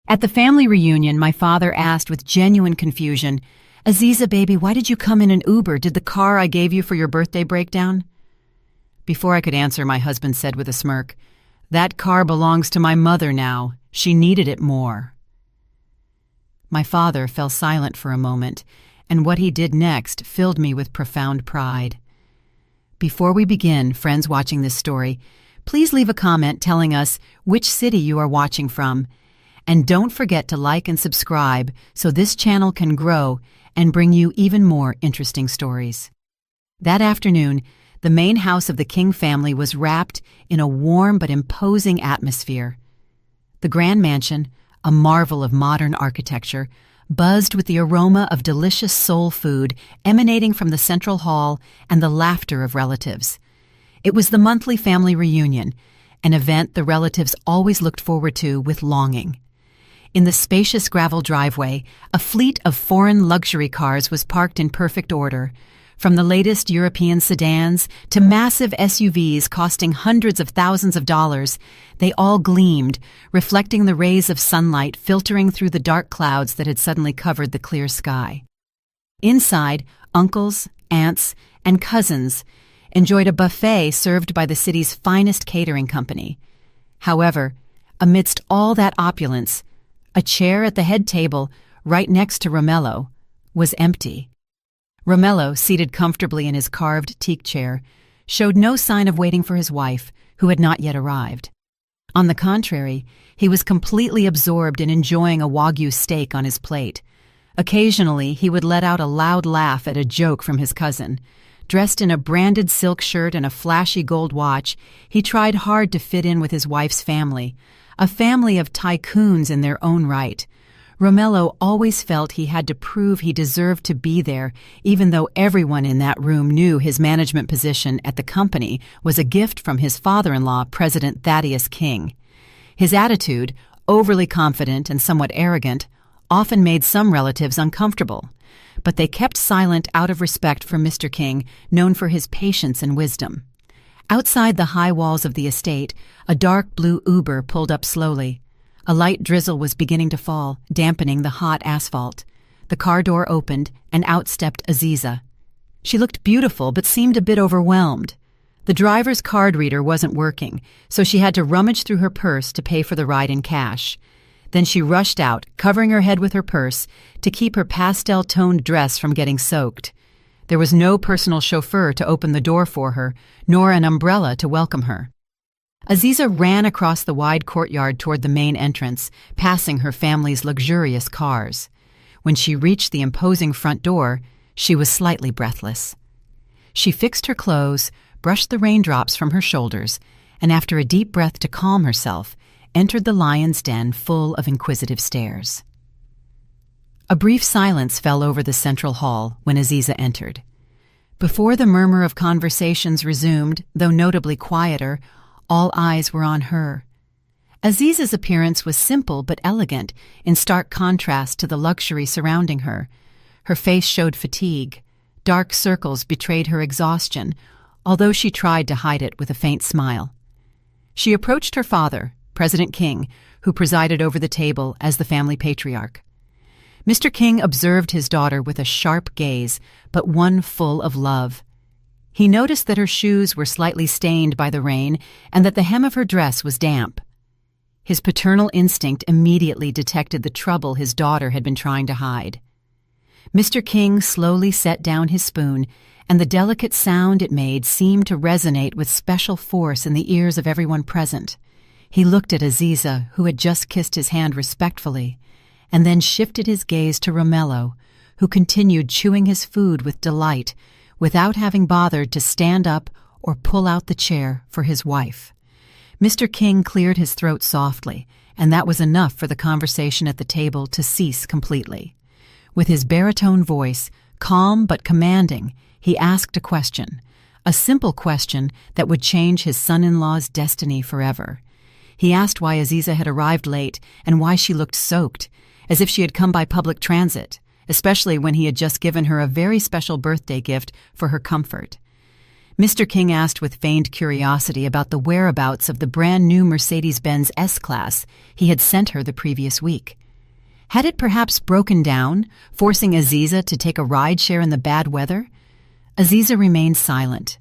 At the family reunion, my father asked with genuine confusion, "Aziza, baby, why did you come in an Uber? Did the car I gave you for your birthday break down?" Before I could answer, my husband said with a smirk, "That car belongs to my mother now. She needed it more." My father fell silent for a moment, and what he did next filled me with profound pride. Before we begin, friends watching this story, please leave a comment telling us which city you are watching from. And don't forget to like and subscribe so this channel can grow and bring you even more interesting stories. That afternoon, the main house of the King family was wrapped in a warm but imposing atmosphere. The grand mansion, a marvel of modern architecture, buzzed with the aroma of delicious soul food emanating from the central hall and the laughter of relatives. It was the monthly family reunion, an event the relatives always looked forward to with longing. In the spacious gravel driveway, a fleet of foreign luxury cars was parked in perfect order. From the latest European sedans to massive SUVs costing hundreds of thousands of dollars, they all gleamed, reflecting the rays of sunlight filtering through the dark clouds that had suddenly covered the clear sky. Inside, uncles, aunts, and cousins enjoyed a buffet served by the city's finest catering company. However, amidst all that opulence, a chair at the head table, right next to Romello, was empty. Romello, seated comfortably in his carved teak chair, showed no sign of waiting for his wife, who had not yet arrived. On the contrary, he was completely absorbed in enjoying a Wagyu steak on his plate. Occasionally, he would let out a loud laugh at a joke from his cousin. Dressed in a branded silk shirt and a flashy gold watch, he tried hard to fit in with his wife's family, a family of tycoons in their own right. Romello always felt he had to prove he deserved to be there, even though everyone in that room knew his management position at the company was a gift from his father-in-law, President Thaddeus King. His attitude, overly confident and somewhat arrogant, often made some relatives uncomfortable. But they kept silent out of respect for Mr. King, known for his patience and wisdom. Outside the high walls of the estate, a dark blue Uber pulled up slowly. A light drizzle was beginning to fall, dampening the hot asphalt. The car door opened, and out stepped Aziza. She looked beautiful, but seemed a bit overwhelmed. The driver's card reader wasn't working, so she had to rummage through her purse to pay for the ride in cash. Then she rushed out, covering her head with her purse to keep her pastel-toned dress from getting soaked. There was no personal chauffeur to open the door for her, nor an umbrella to welcome her. Aziza ran across the wide courtyard toward the main entrance, passing her family's luxurious cars. When she reached the imposing front door, she was slightly breathless. She fixed her clothes, brushed the raindrops from her shoulders, and after a deep breath to calm herself, entered the lion's den full of inquisitive stares. A brief silence fell over the central hall when Aziza entered. Before the murmur of conversations resumed, though notably quieter, all eyes were on her. Aziza's appearance was simple but elegant, in stark contrast to the luxury surrounding her. Her face showed fatigue. Dark circles betrayed her exhaustion, although she tried to hide it with a faint smile. She approached her father, President King, who presided over the table as the family patriarch. Mr. King observed his daughter with a sharp gaze, but one full of love. He noticed that her shoes were slightly stained by the rain and that the hem of her dress was damp. His paternal instinct immediately detected the trouble his daughter had been trying to hide. Mr. King slowly set down his spoon, and the delicate sound it made seemed to resonate with special force in the ears of everyone present. He looked at Aziza, who had just kissed his hand respectfully, and then shifted his gaze to Romello, who continued chewing his food with delight, without having bothered to stand up or pull out the chair for his wife. Mr. King cleared his throat softly, and that was enough for the conversation at the table to cease completely. With his baritone voice, calm but commanding, he asked a question, a simple question that would change his son-in-law's destiny forever. He asked why Aziza had arrived late and why she looked soaked, as if she had come by public transit, especially when he had just given her a very special birthday gift for her comfort. Mr. King asked with feigned curiosity about the whereabouts of the brand-new Mercedes-Benz S-Class he had sent her the previous week. Had it perhaps broken down, forcing Aziza to take a ride-share in the bad weather? Aziza remained silent.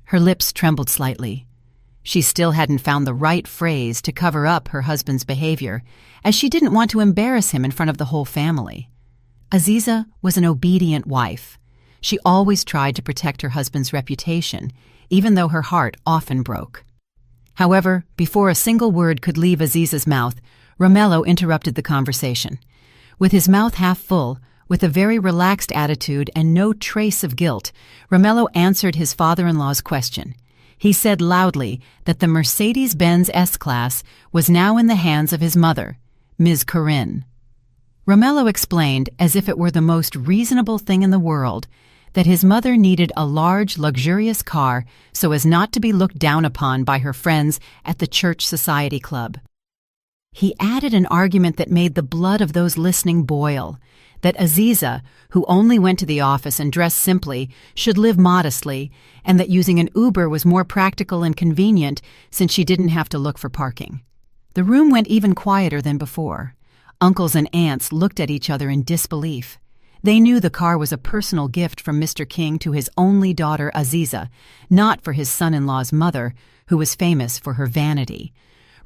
Her lips trembled slightly. She still hadn't found the right phrase to cover up her husband's behavior, as she didn't want to embarrass him in front of the whole family. Aziza was an obedient wife. She always tried to protect her husband's reputation, even though her heart often broke. However, before a single word could leave Aziza's mouth, Romello interrupted the conversation. With his mouth half full, with a very relaxed attitude and no trace of guilt, Romello answered his father-in-law's question. He said loudly that the Mercedes-Benz S-Class was now in the hands of his mother, Ms. Corinne. Romello explained, as if it were the most reasonable thing in the world, that his mother needed a large, luxurious car so as not to be looked down upon by her friends at the Church Society Club. He added an argument that made the blood of those listening boil, that Aziza, who only went to the office and dressed simply, should live modestly, and that using an Uber was more practical and convenient since she didn't have to look for parking. The room went even quieter than before. Uncles and aunts looked at each other in disbelief. They knew the car was a personal gift from Mr. King to his only daughter Aziza, not for his son-in-law's mother, who was famous for her vanity.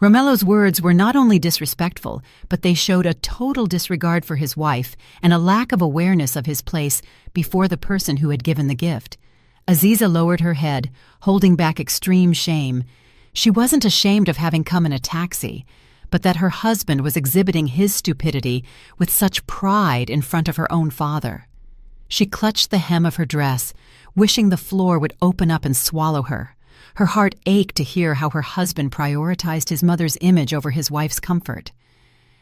Romello's words were not only disrespectful, but they showed a total disregard for his wife and a lack of awareness of his place before the person who had given the gift. Aziza lowered her head, holding back extreme shame. She wasn't ashamed of having come in a taxi, but that her husband was exhibiting his stupidity with such pride in front of her own father. She clutched the hem of her dress, wishing the floor would open up and swallow her. Her heart ached to hear how her husband prioritized his mother's image over his wife's comfort.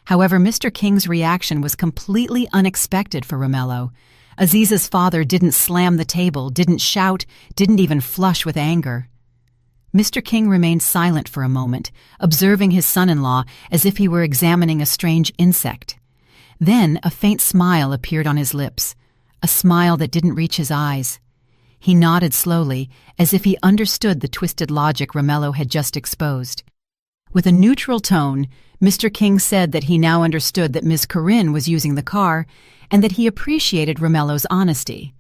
However, Mr. King's reaction was completely unexpected for Romello. Aziza's father didn't slam the table, didn't shout, didn't even flush with anger. Mr. King remained silent for a moment, observing his son-in-law as if he were examining a strange insect. Then a faint smile appeared on his lips, a smile that didn't reach his eyes. He nodded slowly, as if he understood the twisted logic Romello had just exposed. With a neutral tone, Mr. King said that he now understood that Ms. Corinne was using the car and that he appreciated Romello's honesty.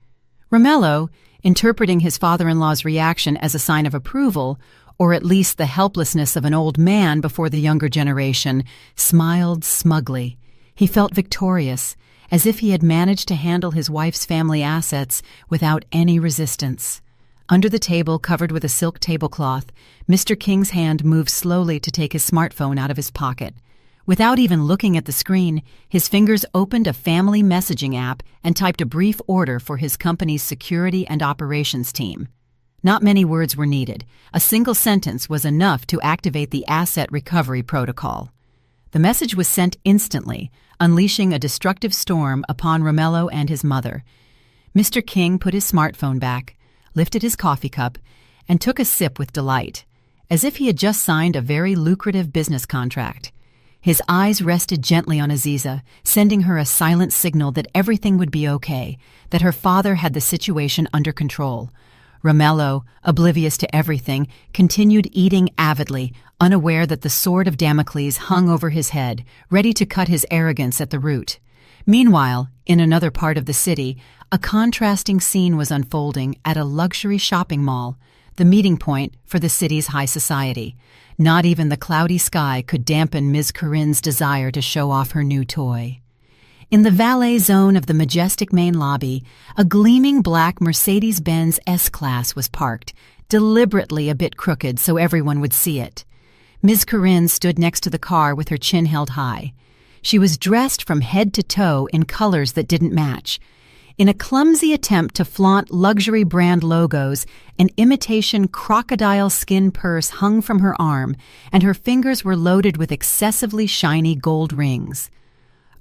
Romello, interpreting his father-in-law's reaction as a sign of approval, or at least the helplessness of an old man before the younger generation, smiled smugly. He felt victorious, as if he had managed to handle his wife's family assets without any resistance. Under the table covered with a silk tablecloth, Mr. King's hand moved slowly to take his smartphone out of his pocket. Without even looking at the screen, his fingers opened a family messaging app and typed a brief order for his company's security and operations team. Not many words were needed. A single sentence was enough to activate the asset recovery protocol. The message was sent instantly, unleashing a destructive storm upon Romello and his mother. Mr. King put his smartphone back, lifted his coffee cup, and took a sip with delight, as if he had just signed a very lucrative business contract. His eyes rested gently on Aziza, sending her a silent signal that everything would be okay, that her father had the situation under control. Romello, oblivious to everything, continued eating avidly, unaware that the sword of Damocles hung over his head, ready to cut his arrogance at the root. Meanwhile, in another part of the city, a contrasting scene was unfolding at a luxury shopping mall, the meeting point for the city's high society. Not even the cloudy sky could dampen Ms. Corinne's desire to show off her new toy. In the valet zone of the majestic main lobby, a gleaming black Mercedes-Benz S-Class was parked, deliberately a bit crooked so everyone would see it. Ms. Corinne stood next to the car with her chin held high. She was dressed from head to toe in colors that didn't match. In a clumsy attempt to flaunt luxury brand logos, an imitation crocodile skin purse hung from her arm, and her fingers were loaded with excessively shiny gold rings.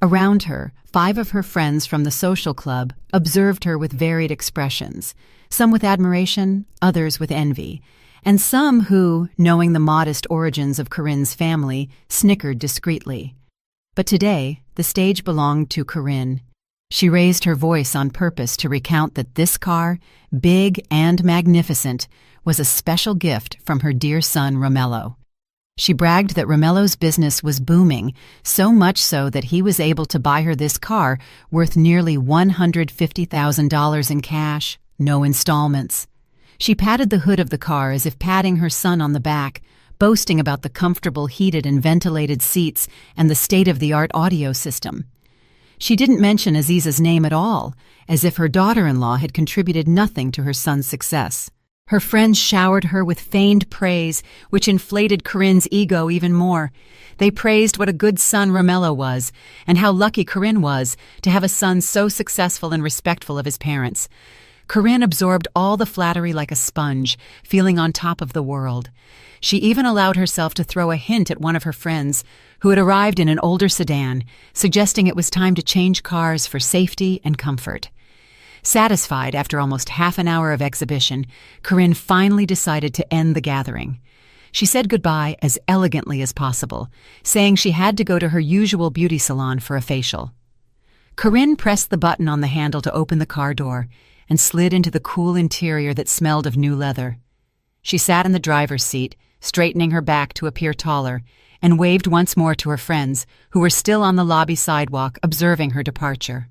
Around her, 5 of her friends from the social club observed her with varied expressions, some with admiration, others with envy, and some who, knowing the modest origins of Corinne's family, snickered discreetly. But today, the stage belonged to Corinne. She raised her voice on purpose to recount that this car, big and magnificent, was a special gift from her dear son Romello. She bragged that Romello's business was booming, so much so that he was able to buy her this car worth nearly $150,000 in cash, no installments. She patted the hood of the car as if patting her son on the back, boasting about the comfortable heated and ventilated seats and the state-of-the-art audio system. She didn't mention Aziza's name at all, as if her daughter-in-law had contributed nothing to her son's success. Her friends showered her with feigned praise, which inflated Corinne's ego even more. They praised what a good son Romello was, and how lucky Corinne was to have a son so successful and respectful of his parents. Corinne absorbed all the flattery like a sponge, feeling on top of the world. She even allowed herself to throw a hint at one of her friends, who had arrived in an older sedan, suggesting it was time to change cars for safety and comfort. Satisfied after almost half an hour of exhibition, Corinne finally decided to end the gathering. She said goodbye as elegantly as possible, saying she had to go to her usual beauty salon for a facial. Corinne pressed the button on the handle to open the car door and slid into the cool interior that smelled of new leather. She sat in the driver's seat, straightening her back to appear taller, and waved once more to her friends, who were still on the lobby sidewalk observing her departure.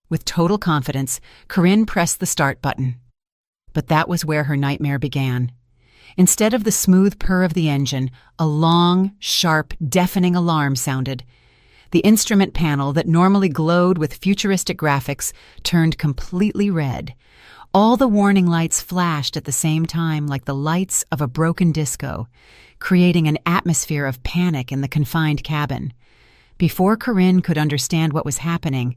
With total confidence, Corinne pressed the start button. But that was where her nightmare began. Instead of the smooth purr of the engine, a long, sharp, deafening alarm sounded. The instrument panel that normally glowed with futuristic graphics turned completely red. All the warning lights flashed at the same time like the lights of a broken disco, creating an atmosphere of panic in the confined cabin. Before Corinne could understand what was happening,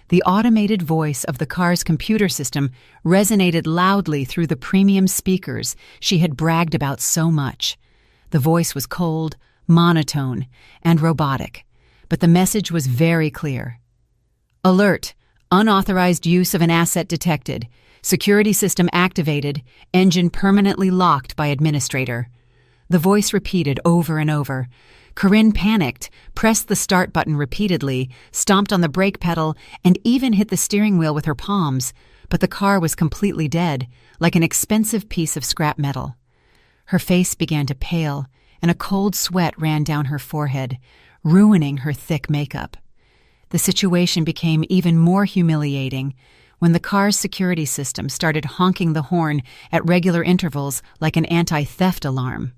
the automated voice of the car's computer system resonated loudly through the premium speakers she had bragged about so much. The voice was cold, monotone, and robotic, but the message was very clear. Alert! Unauthorized use of an asset detected. Security system activated. Engine permanently locked by administrator. The voice repeated over and over. Corinne panicked, pressed the start button repeatedly, stomped on the brake pedal, and even hit the steering wheel with her palms, but the car was completely dead, like an expensive piece of scrap metal. Her face began to pale, and a cold sweat ran down her forehead, ruining her thick makeup. The situation became even more humiliating when the car's security system started honking the horn at regular intervals like an anti-theft alarm.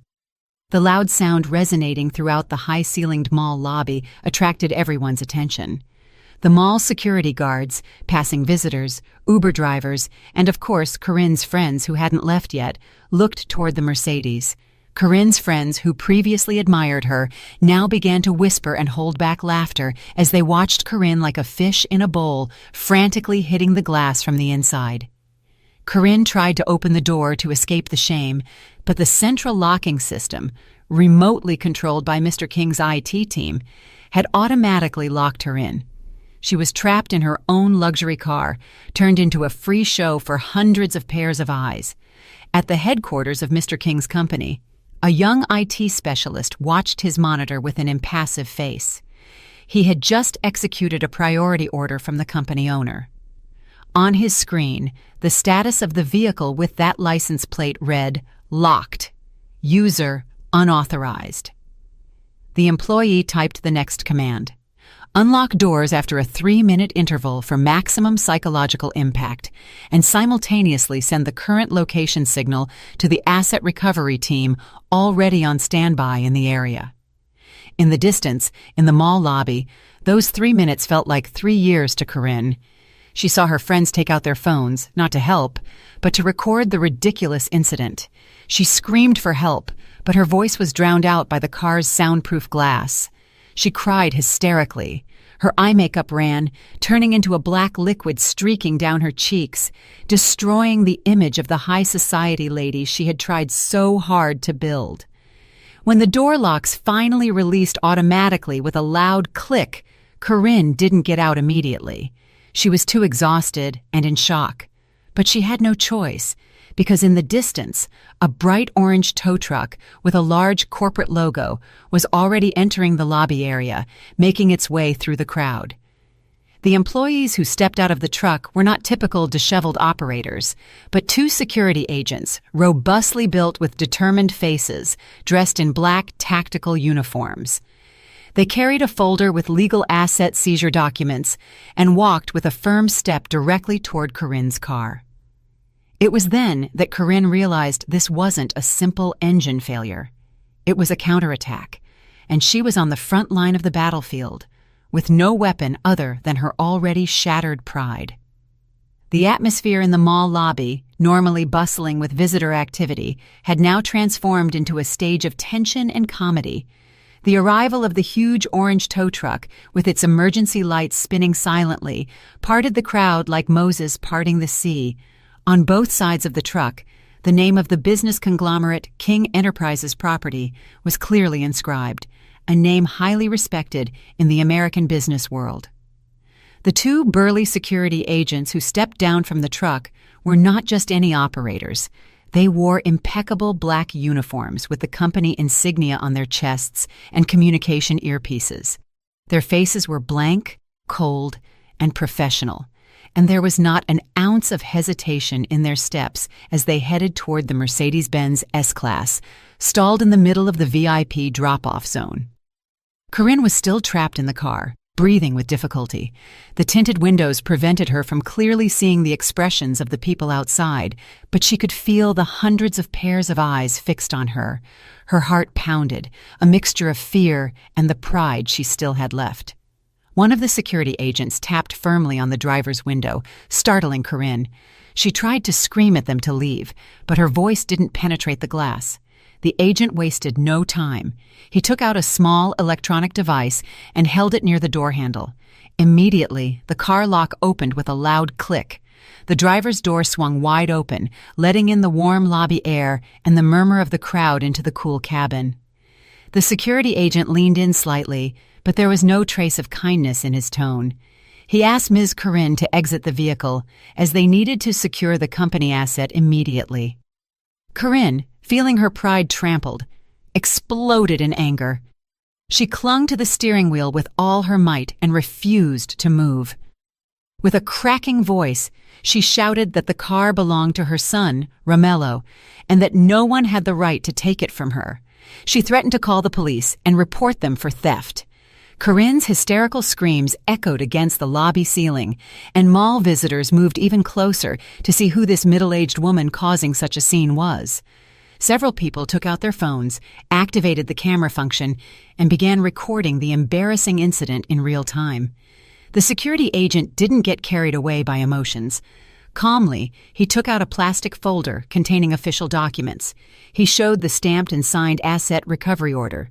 The loud sound resonating throughout the high-ceilinged mall lobby attracted everyone's attention. The mall security guards, passing visitors, Uber drivers, and of course Corinne's friends who hadn't left yet, looked toward the Mercedes. Corinne's friends who previously admired her now began to whisper and hold back laughter as they watched Corinne like a fish in a bowl, frantically hitting the glass from the inside. Corinne tried to open the door to escape the shame, but the central locking system, remotely controlled by Mr. King's IT team, had automatically locked her in. She was trapped in her own luxury car, turned into a free show for hundreds of pairs of eyes. At the headquarters of Mr. King's company, a young IT specialist watched his monitor with an impassive face. He had just executed a priority order from the company owner. On his screen, the status of the vehicle with that license plate read, "Locked. User unauthorized." The employee typed the next command. Unlock doors after a 3-minute interval for maximum psychological impact, and simultaneously send the current location signal to the asset recovery team already on standby in the area. In the distance, in the mall lobby, those 3 minutes felt like 3 years to Corinne. She saw her friends take out their phones, not to help, but to record the ridiculous incident. She screamed for help, but her voice was drowned out by the car's soundproof glass. She cried hysterically. Her eye makeup ran, turning into a black liquid streaking down her cheeks, destroying the image of the high society lady she had tried so hard to build. When the door locks finally released automatically with a loud click, Corinne didn't get out immediately. She was too exhausted and in shock. But she had no choice, because in the distance, a bright orange tow truck with a large corporate logo was already entering the lobby area, making its way through the crowd. The employees who stepped out of the truck were not typical disheveled operators, but two security agents, robustly built with determined faces, dressed in black tactical uniforms. They carried a folder with legal asset seizure documents and walked with a firm step directly toward Corinne's car. It was then that Corinne realized this wasn't a simple engine failure. It was a counterattack, and she was on the front line of the battlefield, with no weapon other than her already shattered pride. The atmosphere in the mall lobby, normally bustling with visitor activity, had now transformed into a stage of tension and comedy. The arrival of the huge orange tow truck, with its emergency lights spinning silently, parted the crowd like Moses parting the sea. On both sides of the truck, the name of the business conglomerate King Enterprises Property was clearly inscribed, a name highly respected in the American business world. The two burly security agents who stepped down from the truck were not just any operators. They wore impeccable black uniforms with the company insignia on their chests and communication earpieces. Their faces were blank, cold, and professional, and there was not an ounce of hesitation in their steps as they headed toward the Mercedes-Benz S-Class, stalled in the middle of the VIP drop-off zone. Corinne was still trapped in the car, breathing with difficulty. The tinted windows prevented her from clearly seeing the expressions of the people outside, but she could feel the hundreds of pairs of eyes fixed on her. Her heart pounded, a mixture of fear and the pride she still had left. One of the security agents tapped firmly on the driver's window, startling Corinne. She tried to scream at them to leave, but her voice didn't penetrate the glass. The agent wasted no time. He took out a small electronic device and held it near the door handle. Immediately, the car lock opened with a loud click. The driver's door swung wide open, letting in the warm lobby air and the murmur of the crowd into the cool cabin. The security agent leaned in slightly, but there was no trace of kindness in his tone. He asked Ms. Corinne to exit the vehicle, as they needed to secure the company asset immediately. Corinne, feeling her pride trampled, exploded in anger. She clung to the steering wheel with all her might and refused to move. With a cracking voice, she shouted that the car belonged to her son, Romello, and that no one had the right to take it from her. She threatened to call the police and report them for theft. Corinne's hysterical screams echoed against the lobby ceiling, and mall visitors moved even closer to see who this middle-aged woman causing such a scene was. Several people took out their phones, activated the camera function, and began recording the embarrassing incident in real time. The security agent didn't get carried away by emotions. Calmly, he took out a plastic folder containing official documents. He showed the stamped and signed asset recovery order.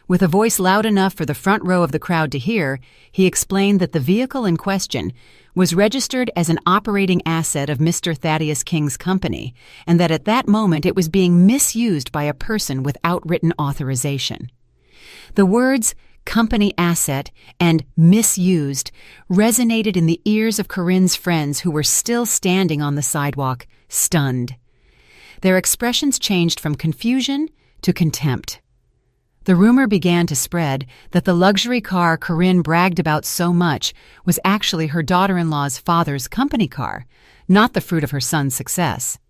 With a voice loud enough for the front row of the crowd to hear, he explained that the vehicle in question was registered as an operating asset of Mr. Thaddeus King's company, and that at that moment it was being misused by a person without written authorization. The words company asset and misused resonated in the ears of Corinne's friends who were still standing on the sidewalk, stunned. Their expressions changed from confusion to contempt. The rumor began to spread that the luxury car Corinne bragged about so much was actually her daughter-in-law's father's company car, not the fruit of her son's success.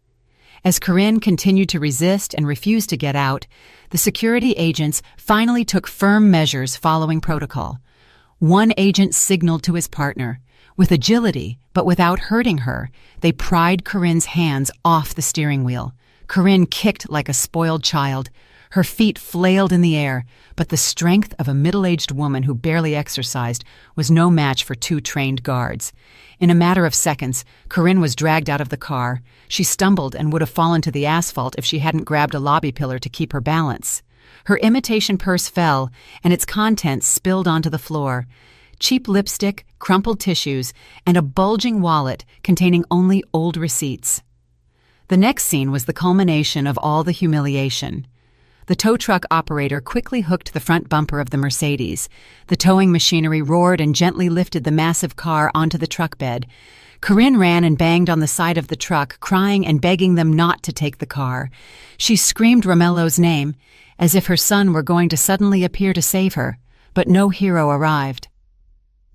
As Corinne continued to resist and refuse to get out, the security agents finally took firm measures following protocol. One agent signaled to his partner. With agility, but without hurting her, they pried Corinne's hands off the steering wheel. Corinne kicked like a spoiled child. Her feet flailed in the air, but the strength of a middle-aged woman who barely exercised was no match for two trained guards. In a matter of seconds, Corinne was dragged out of the car. She stumbled and would have fallen to the asphalt if she hadn't grabbed a lobby pillar to keep her balance. Her imitation purse fell, and its contents spilled onto the floor. Cheap lipstick, crumpled tissues, and a bulging wallet containing only old receipts. The next scene was the culmination of all the humiliation. The tow truck operator quickly hooked the front bumper of the Mercedes. The towing machinery roared and gently lifted the massive car onto the truck bed. Corinne ran and banged on the side of the truck, crying and begging them not to take the car. She screamed Romello's name, as if her son were going to suddenly appear to save her, but no hero arrived.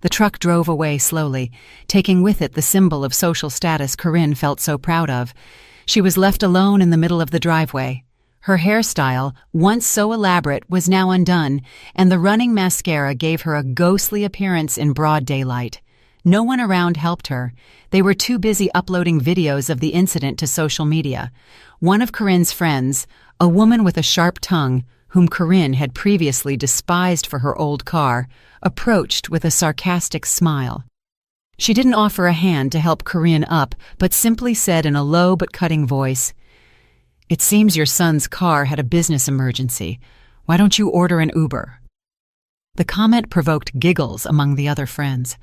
The truck drove away slowly, taking with it the symbol of social status Corinne felt so proud of. She was left alone in the middle of the driveway. Her hairstyle, once so elaborate, was now undone, and the running mascara gave her a ghostly appearance in broad daylight. No one around helped her. They were too busy uploading videos of the incident to social media. One of Corinne's friends, a woman with a sharp tongue, whom Corinne had previously despised for her old car, approached with a sarcastic smile. She didn't offer a hand to help Corinne up, but simply said in a low but cutting voice, "It seems your son's car had a business emergency. Why don't you order an Uber?" The comment provoked giggles among the other friends.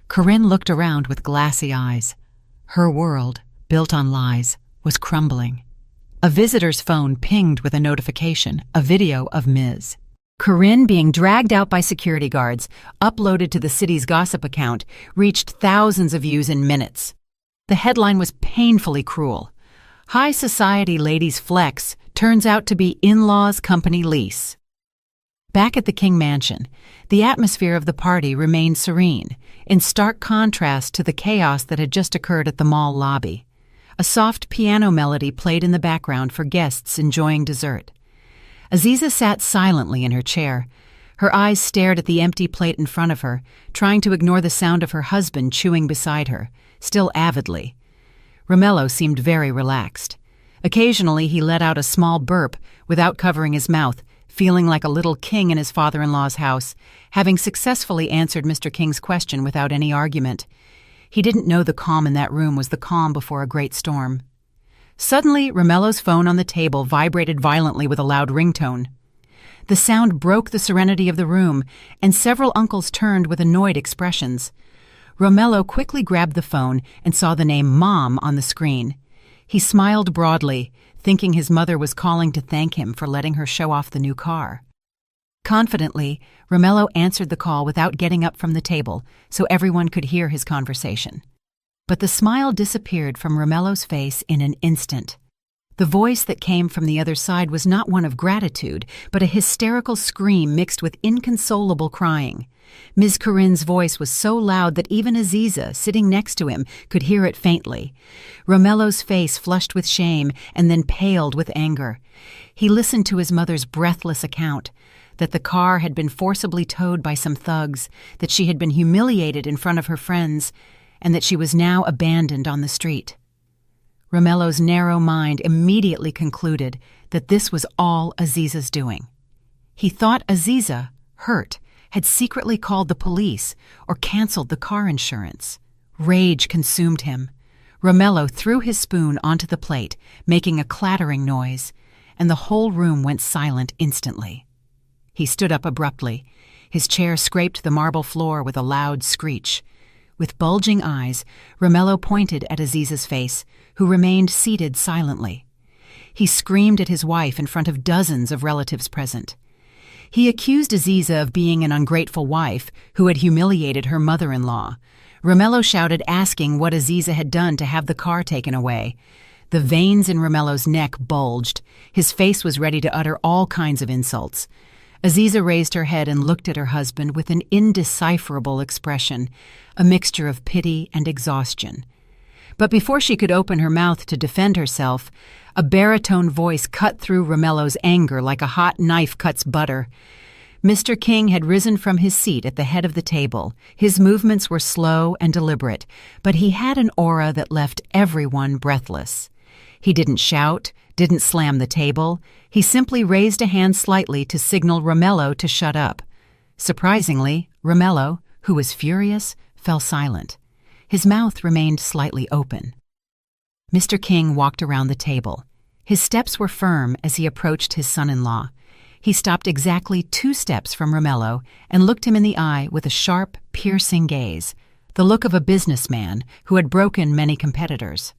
Corinne looked around with glassy eyes. Her world, built on lies, was crumbling. A visitor's phone pinged with a notification, a video of Ms. Corinne being dragged out by security guards, uploaded to the city's gossip account, reached thousands of views in minutes. The headline was painfully cruel. High society ladies flex turns out to be in-laws company lease. Back at the King Mansion, the atmosphere of the party remained serene, in stark contrast to the chaos that had just occurred at the mall lobby. A soft piano melody played in the background for guests enjoying dessert. Aziza sat silently in her chair. Her eyes stared at the empty plate in front of her, trying to ignore the sound of her husband chewing beside her, still avidly. Romello seemed very relaxed. Occasionally he let out a small burp without covering his mouth, feeling like a little king in his father-in-law's house, having successfully answered Mr. King's question without any argument. He didn't know the calm in that room was the calm before a great storm. Suddenly, Romello's phone on the table vibrated violently with a loud ringtone. The sound broke the serenity of the room, and several uncles turned with annoyed expressions. Romello quickly grabbed the phone and saw the name Mom on the screen. He smiled broadly, thinking his mother was calling to thank him for letting her show off the new car. Confidently, Romello answered the call without getting up from the table, so everyone could hear his conversation. But the smile disappeared from Romello's face in an instant. The voice that came from the other side was not one of gratitude, but a hysterical scream mixed with inconsolable crying. Ms. Corinne's voice was so loud that even Aziza, sitting next to him, could hear it faintly. Romello's face flushed with shame and then paled with anger. He listened to his mother's breathless account, that the car had been forcibly towed by some thugs, that she had been humiliated in front of her friends, and that she was now abandoned on the street. Romello's narrow mind immediately concluded that this was all Aziza's doing. He thought Aziza, hurt, had secretly called the police or canceled the car insurance. Rage consumed him. Romello threw his spoon onto the plate, making a clattering noise, and the whole room went silent instantly. He stood up abruptly. His chair scraped the marble floor with a loud screech. With bulging eyes, Romello pointed at Aziza's face, who remained seated silently. He screamed at his wife in front of dozens of relatives present. He accused Aziza of being an ungrateful wife who had humiliated her mother-in-law. Romello shouted, asking what Aziza had done to have the car taken away. The veins in Romello's neck bulged. His face was ready to utter all kinds of insults. Aziza raised her head and looked at her husband with an indecipherable expression, a mixture of pity and exhaustion. But before she could open her mouth to defend herself, a baritone voice cut through Romello's anger like a hot knife cuts butter. Mr. King had risen from his seat at the head of the table. His movements were slow and deliberate, but he had an aura that left everyone breathless. He didn't shout, didn't slam the table. He simply raised a hand slightly to signal Romello to shut up. Surprisingly, Romello, who was furious, fell silent. His mouth remained slightly open. Mr. King walked around the table. His steps were firm as he approached his son-in-law. He stopped exactly 2 steps from Romello and looked him in the eye with a sharp, piercing gaze, the look of a businessman who had broken many competitors.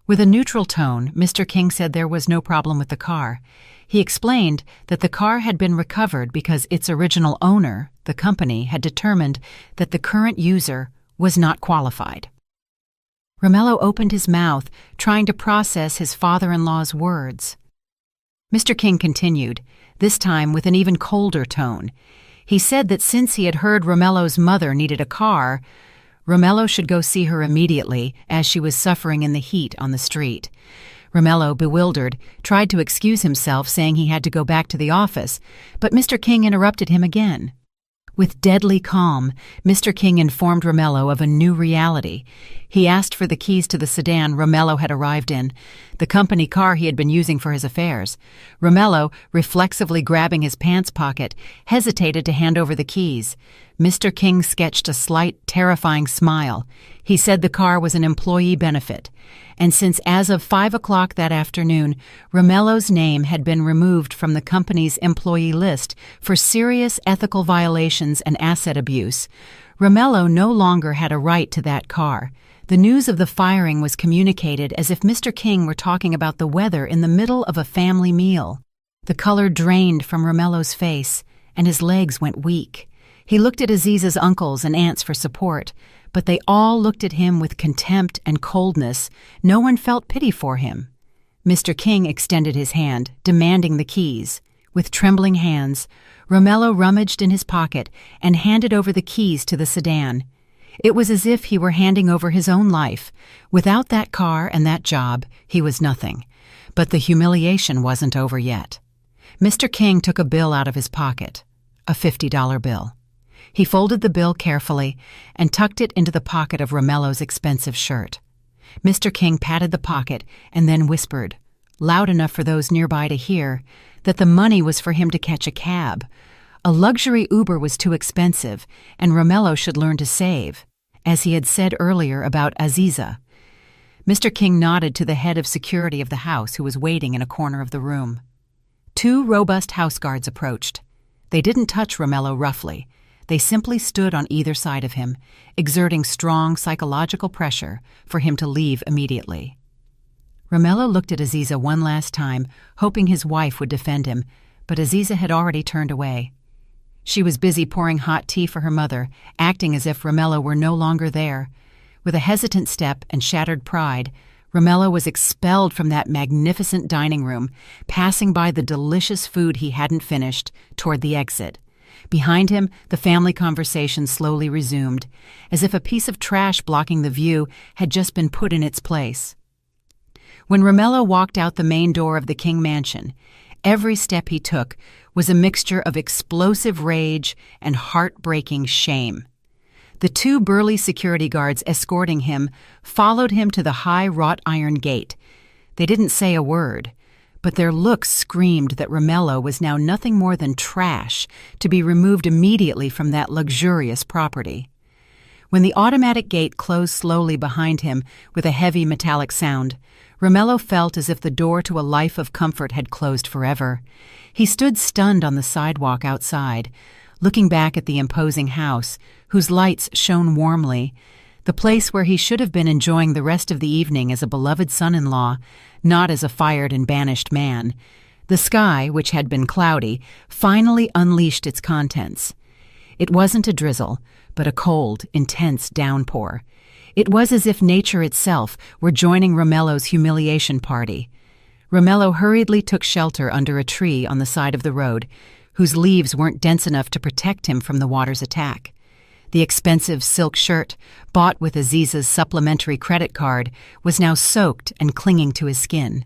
With a neutral tone, Mr. King said there was no problem with the car. He explained that the car had been recovered because its original owner, the company, had determined that the current user was not qualified. Romello opened his mouth, trying to process his father-in-law's words. Mr. King continued, this time with an even colder tone. He said that since he had heard Romello's mother needed a car, Romello should go see her immediately as she was suffering in the heat on the street. Romello, bewildered, tried to excuse himself, saying he had to go back to the office, but Mr. King interrupted him again. With deadly calm, Mr. King informed Romello of a new reality. He asked for the keys to the sedan Romello had arrived in, the company car he had been using for his affairs. Romello, reflexively grabbing his pants pocket, hesitated to hand over the keys. Mr. King sketched a slight, terrifying smile. He said the car was an employee benefit, and since as of 5 o'clock that afternoon, Romello's name had been removed from the company's employee list for serious ethical violations and asset abuse, Romello no longer had a right to that car. The news of the firing was communicated as if Mr. King were talking about the weather in the middle of a family meal. The color drained from Romello's face, and his legs went weak. He looked at Aziza's uncles and aunts for support, but they all looked at him with contempt and coldness. No one felt pity for him. Mr. King extended his hand, demanding the keys. With trembling hands, Romello rummaged in his pocket and handed over the keys to the sedan. It was as if he were handing over his own life. Without that car and that job, he was nothing. But the humiliation wasn't over yet. Mr. King took a bill out of his pocket, a $50 bill. He folded the bill carefully and tucked it into the pocket of Romello's expensive shirt. Mr. King patted the pocket and then whispered, loud enough for those nearby to hear, that the money was for him to catch a cab. A luxury Uber was too expensive, and Romello should learn to save, as he had said earlier about Aziza. Mr. King nodded to the head of security of the house, who was waiting in a corner of the room. 2 robust house guards approached. They didn't touch Romello roughly. They simply stood on either side of him, exerting strong psychological pressure for him to leave immediately. Romello looked at Aziza one last time, hoping his wife would defend him, but Aziza had already turned away. She was busy pouring hot tea for her mother, acting as if Romello were no longer there. With a hesitant step and shattered pride, Romello was expelled from that magnificent dining room, passing by the delicious food he hadn't finished toward the exit. Behind him, the family conversation slowly resumed, as if a piece of trash blocking the view had just been put in its place. When Romello walked out the main door of the King mansion, every step he took was a mixture of explosive rage and heartbreaking shame. The 2 burly security guards escorting him followed him to the high wrought iron gate. They didn't say a word, but their looks screamed that Romello was now nothing more than trash to be removed immediately from that luxurious property. When the automatic gate closed slowly behind him with a heavy metallic sound, Romello felt as if the door to a life of comfort had closed forever. He stood stunned on the sidewalk outside, looking back at the imposing house, whose lights shone warmly, the place where he should have been enjoying the rest of the evening as a beloved son-in-law, not as a fired and banished man. The sky, which had been cloudy, finally unleashed its contents. It wasn't a drizzle, but a cold, intense downpour. It was as if nature itself were joining Romello's humiliation party. Romello hurriedly took shelter under a tree on the side of the road, whose leaves weren't dense enough to protect him from the water's attack. The expensive silk shirt, bought with Aziza's supplementary credit card, was now soaked and clinging to his skin.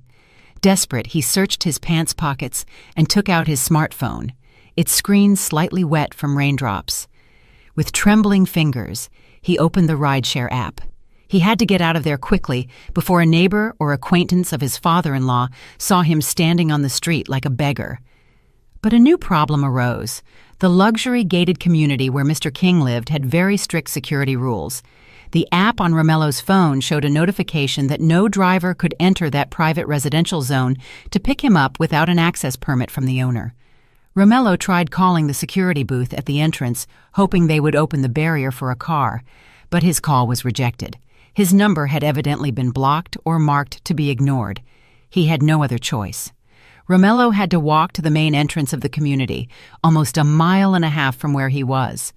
Desperate, he searched his pants pockets and took out his smartphone, its screen slightly wet from raindrops. With trembling fingers, he opened the rideshare app. He had to get out of there quickly before a neighbor or acquaintance of his father-in-law saw him standing on the street like a beggar. But a new problem arose. The luxury gated community where Mr. King lived had very strict security rules. The app on Romello's phone showed a notification that no driver could enter that private residential zone to pick him up without an access permit from the owner. Romello tried calling the security booth at the entrance, hoping they would open the barrier for a car, but his call was rejected. His number had evidently been blocked or marked to be ignored. He had no other choice. Romello had to walk to the main entrance of the community, almost a mile and a half from where he was.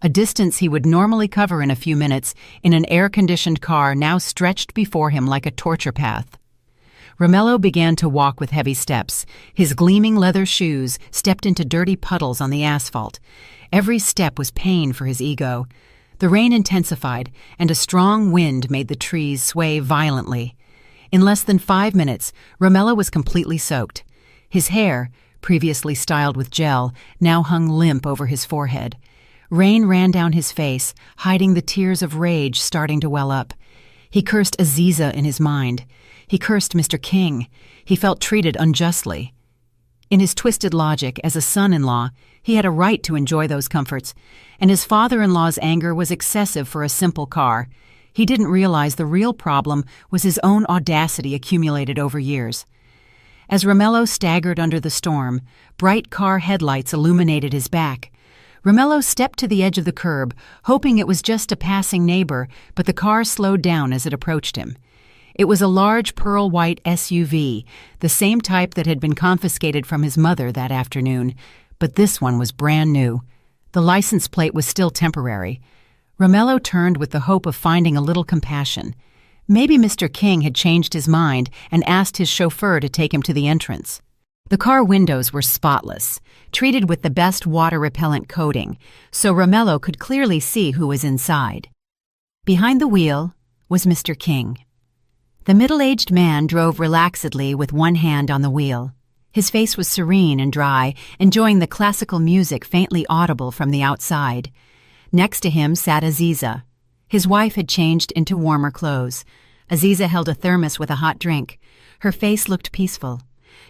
A distance he would normally cover in a few minutes in an air-conditioned car now stretched before him like a torture path. Romello began to walk with heavy steps. His gleaming leather shoes stepped into dirty puddles on the asphalt. Every step was pain for his ego. The rain intensified, and a strong wind made the trees sway violently. In less than 5 minutes, Romello was completely soaked. His hair, previously styled with gel, now hung limp over his forehead. Rain ran down his face, hiding the tears of rage starting to well up. He cursed Aziza in his mind. He cursed Mr. King. He felt treated unjustly. In his twisted logic, as a son-in-law, he had a right to enjoy those comforts, and his father-in-law's anger was excessive for a simple car. He didn't realize the real problem was his own audacity accumulated over years. As Romello staggered under the storm, bright car headlights illuminated his back. Romello stepped to the edge of the curb, hoping it was just a passing neighbor, but the car slowed down as it approached him. It was a large pearl-white SUV, the same type that had been confiscated from his mother that afternoon, but this one was brand new. The license plate was still temporary. Romello turned with the hope of finding a little compassion. Maybe Mr. King had changed his mind and asked his chauffeur to take him to the entrance. The car windows were spotless, treated with the best water-repellent coating, so Romello could clearly see who was inside. Behind the wheel was Mr. King. The middle-aged man drove relaxedly with one hand on the wheel. His face was serene and dry, enjoying the classical music faintly audible from the outside. Next to him sat Aziza. His wife had changed into warmer clothes. Aziza held a thermos with a hot drink. Her face looked peaceful.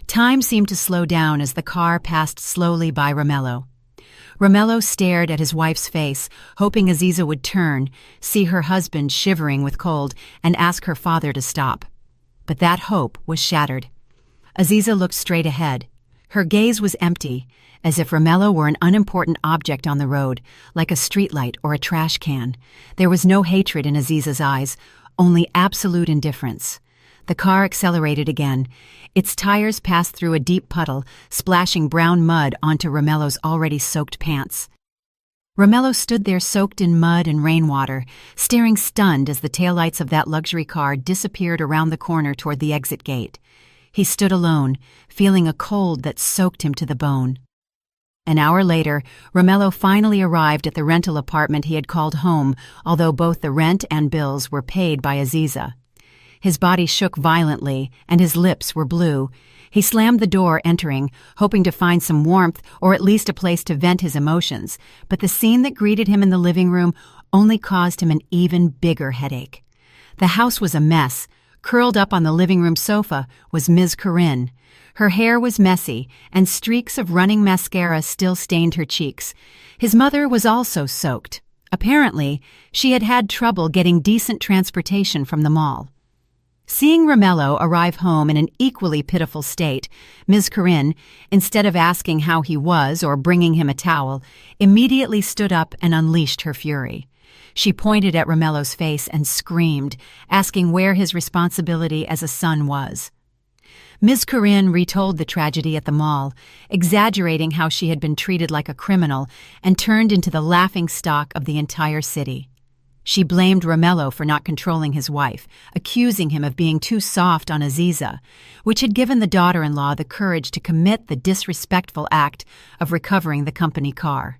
Time seemed to slow down as the car passed slowly by Romello. Romello stared at his wife's face, hoping Aziza would turn, see her husband shivering with cold, and ask her father to stop. But that hope was shattered. Aziza looked straight ahead. Her gaze was empty, as if Romello were an unimportant object on the road, like a streetlight or a trash can. There was no hatred in Aziza's eyes, only absolute indifference. The car accelerated again. Its tires passed through a deep puddle, splashing brown mud onto Romello's already soaked pants. Romello stood there soaked in mud and rainwater, staring stunned as the taillights of that luxury car disappeared around the corner toward the exit gate. He stood alone, feeling a cold that soaked him to the bone. An hour later, Romello finally arrived at the rental apartment he had called home, although both the rent and bills were paid by Aziza. His body shook violently, and his lips were blue. He slammed the door, entering, hoping to find some warmth or at least a place to vent his emotions, but the scene that greeted him in the living room only caused him an even bigger headache. The house was a mess. Curled up on the living room sofa was Ms. Corinne. Her hair was messy, and streaks of running mascara still stained her cheeks. His mother was also soaked. Apparently, she had had trouble getting decent transportation from the mall. Seeing Romello arrive home in an equally pitiful state, Ms. Corinne, instead of asking how he was or bringing him a towel, immediately stood up and unleashed her fury. She pointed at Romello's face and screamed, asking where his responsibility as a son was. Ms. Corinne retold the tragedy at the mall, exaggerating how she had been treated like a criminal and turned into the laughingstock of the entire city. She blamed Romello for not controlling his wife, accusing him of being too soft on Aziza, which had given the daughter-in-law the courage to commit the disrespectful act of recovering the company car.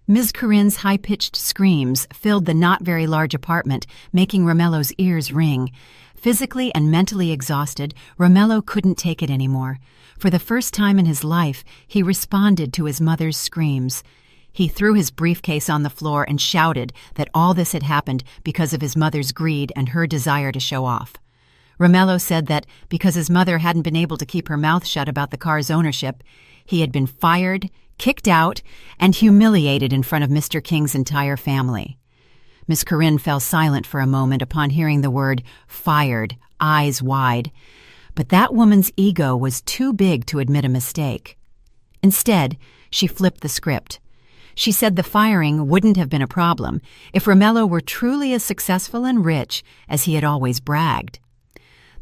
Ms. Corinne's high-pitched screams filled the not-very-large apartment, making Romello's ears ring. Physically and mentally exhausted, Romello couldn't take it anymore. For the first time in his life, he responded to his mother's screams. He threw his briefcase on the floor and shouted that all this had happened because of his mother's greed and her desire to show off. Romello said that because his mother hadn't been able to keep her mouth shut about the car's ownership, he had been fired, kicked out, and humiliated in front of Mr. King's entire family. Miss Corinne fell silent for a moment upon hearing the word fired, eyes wide. But that woman's ego was too big to admit a mistake. Instead, she flipped the script. She said the firing wouldn't have been a problem if Romello were truly as successful and rich as he had always bragged.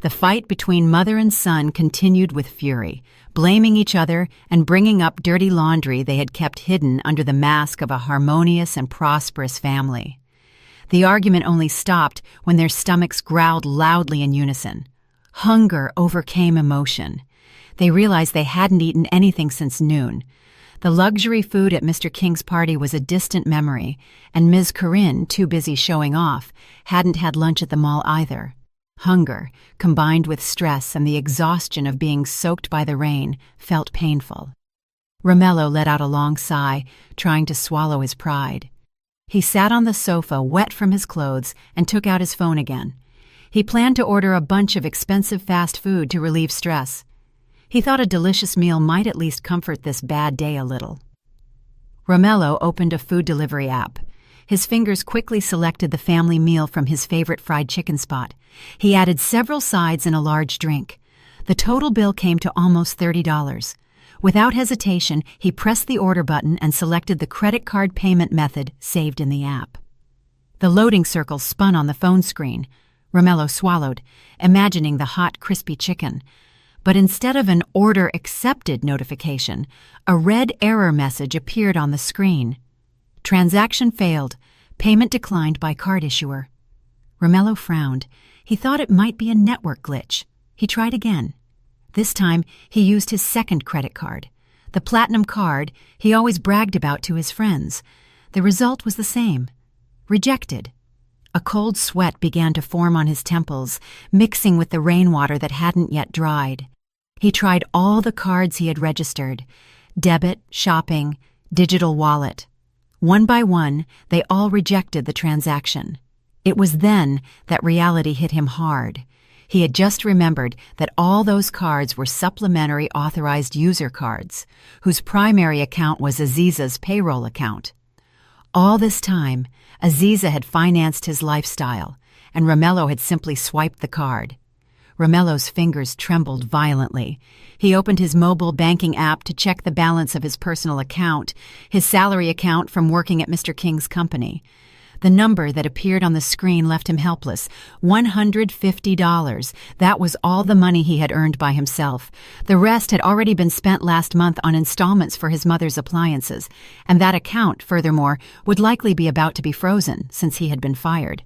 The fight between mother and son continued with fury, blaming each other and bringing up dirty laundry they had kept hidden under the mask of a harmonious and prosperous family. The argument only stopped when their stomachs growled loudly in unison. Hunger overcame emotion. They realized they hadn't eaten anything since noon. The luxury food at Mr. King's party was a distant memory, and Ms. Corinne, too busy showing off, hadn't had lunch at the mall either. Hunger, combined with stress and the exhaustion of being soaked by the rain, felt painful. Romello let out a long sigh, trying to swallow his pride. He sat on the sofa, wet from his clothes, and took out his phone again. He planned to order a bunch of expensive fast food to relieve stress. He thought a delicious meal might at least comfort this bad day a little. Romello opened a food delivery app. His fingers quickly selected the family meal from his favorite fried chicken spot. He added several sides and a large drink. The total bill came to almost $30. Without hesitation, he pressed the order button and selected the credit card payment method saved in the app. The loading circle spun on the phone screen. Romello swallowed, imagining the hot, crispy chicken. But instead of an order accepted notification, a red error message appeared on the screen. Transaction failed. Payment declined by card issuer. Romello frowned. He thought it might be a network glitch. He tried again. This time, he used his second credit card, the platinum card he always bragged about to his friends. The result was the same. Rejected. A cold sweat began to form on his temples, mixing with the rainwater that hadn't yet dried. He tried all the cards he had registered: debit, shopping, digital wallet. One by one, they all rejected the transaction. It was then that reality hit him hard. He had just remembered that all those cards were supplementary authorized user cards, whose primary account was Aziza's payroll account. All this time, Aziza had financed his lifestyle, and Romello had simply swiped the card. Romello's fingers trembled violently. He opened his mobile banking app to check the balance of his personal account, his salary account from working at Mr. King's company. The number that appeared on the screen left him helpless. $150. That was all the money he had earned by himself. The rest had already been spent last month on installments for his mother's appliances, and that account, furthermore, would likely be about to be frozen since he had been fired.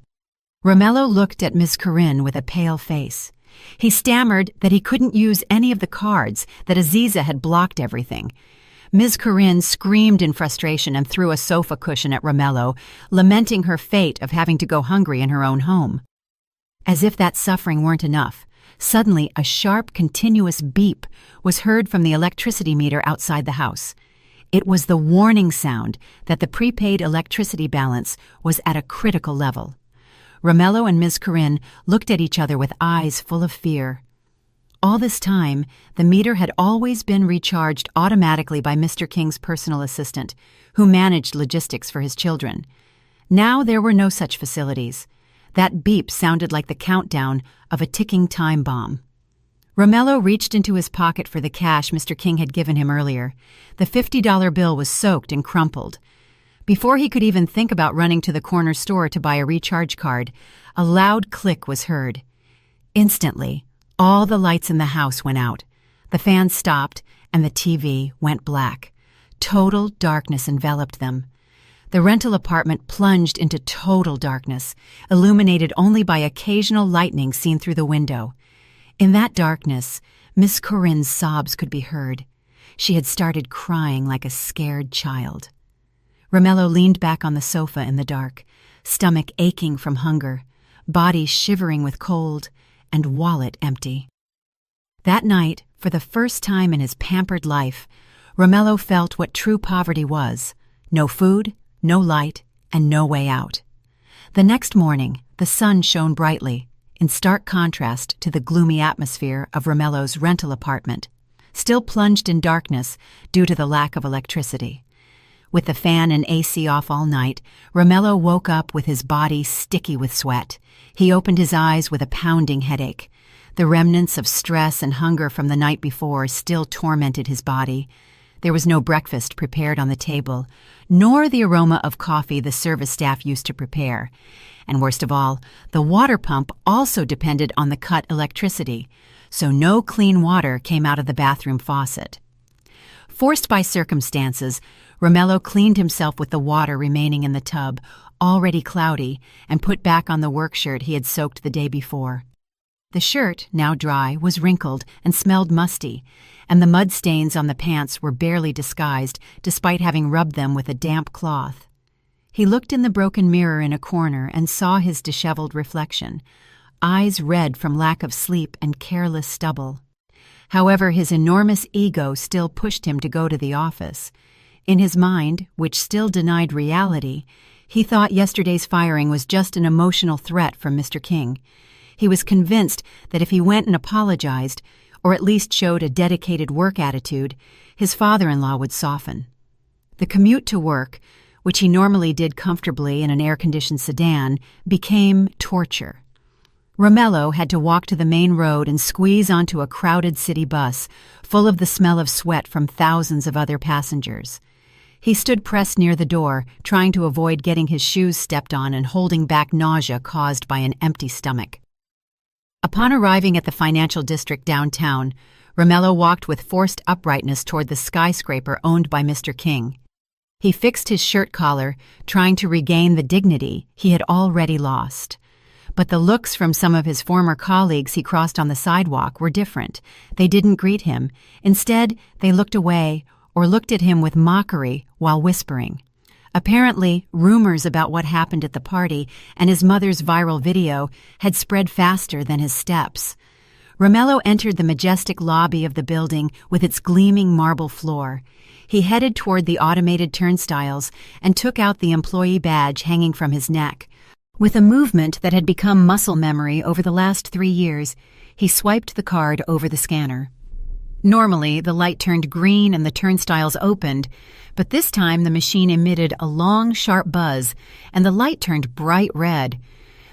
Romello looked at Miss Corinne with a pale face. He stammered that he couldn't use any of the cards, that Aziza had blocked everything. Ms. Corinne screamed in frustration and threw a sofa cushion at Romello, lamenting her fate of having to go hungry in her own home. As if that suffering weren't enough, suddenly a sharp, continuous beep was heard from the electricity meter outside the house. It was the warning sound that the prepaid electricity balance was at a critical level. Romello and Ms. Corinne looked at each other with eyes full of fear. All this time, the meter had always been recharged automatically by Mr. King's personal assistant, who managed logistics for his children. Now there were no such facilities. That beep sounded like the countdown of a ticking time bomb. Romello reached into his pocket for the cash Mr. King had given him earlier. The $50 bill was soaked and crumpled. Before he could even think about running to the corner store to buy a recharge card, a loud click was heard. Instantly, all the lights in the house went out. The fan stopped, and the TV went black. Total darkness enveloped them. The rental apartment plunged into total darkness, illuminated only by occasional lightning seen through the window. In that darkness, Miss Corinne's sobs could be heard. She had started crying like a scared child. Romello leaned back on the sofa in the dark, stomach aching from hunger, body shivering with cold, and wallet empty. That night, for the first time in his pampered life, Romello felt what true poverty was: no food, no light, and no way out. The next morning, the sun shone brightly, in stark contrast to the gloomy atmosphere of Romello's rental apartment, still plunged in darkness due to the lack of electricity. With the fan and AC off all night, Romello woke up with his body sticky with sweat. He opened his eyes with a pounding headache. The remnants of stress and hunger from the night before still tormented his body. There was no breakfast prepared on the table, nor the aroma of coffee the service staff used to prepare. And worst of all, the water pump also depended on the cut electricity, so no clean water came out of the bathroom faucet. Forced by circumstances, Romello cleaned himself with the water remaining in the tub, already cloudy, and put back on the work shirt he had soaked the day before. The shirt, now dry, was wrinkled and smelled musty, and the mud stains on the pants were barely disguised despite having rubbed them with a damp cloth. He looked in the broken mirror in a corner and saw his disheveled reflection, eyes red from lack of sleep and careless stubble. However, his enormous ego still pushed him to go to the office. In his mind, which still denied reality, he thought yesterday's firing was just an emotional threat from Mr. King. He was convinced that if he went and apologized, or at least showed a dedicated work attitude, his father-in-law would soften. The commute to work, which he normally did comfortably in an air-conditioned sedan, became torture. Romello had to walk to the main road and squeeze onto a crowded city bus, full of the smell of sweat from thousands of other passengers. He stood pressed near the door, trying to avoid getting his shoes stepped on and holding back nausea caused by an empty stomach. Upon arriving at the financial district downtown, Romello walked with forced uprightness toward the skyscraper owned by Mr. King. He fixed his shirt collar, trying to regain the dignity he had already lost. But the looks from some of his former colleagues he crossed on the sidewalk were different. They didn't greet him. Instead, they looked away or looked at him with mockery while whispering. Apparently, rumors about what happened at the party and his mother's viral video had spread faster than his steps. Romello entered the majestic lobby of the building with its gleaming marble floor. He headed toward the automated turnstiles and took out the employee badge hanging from his neck. With a movement that had become muscle memory over the last 3 years, he swiped the card over the scanner. Normally, the light turned green and the turnstiles opened, but this time the machine emitted a long, sharp buzz, and the light turned bright red.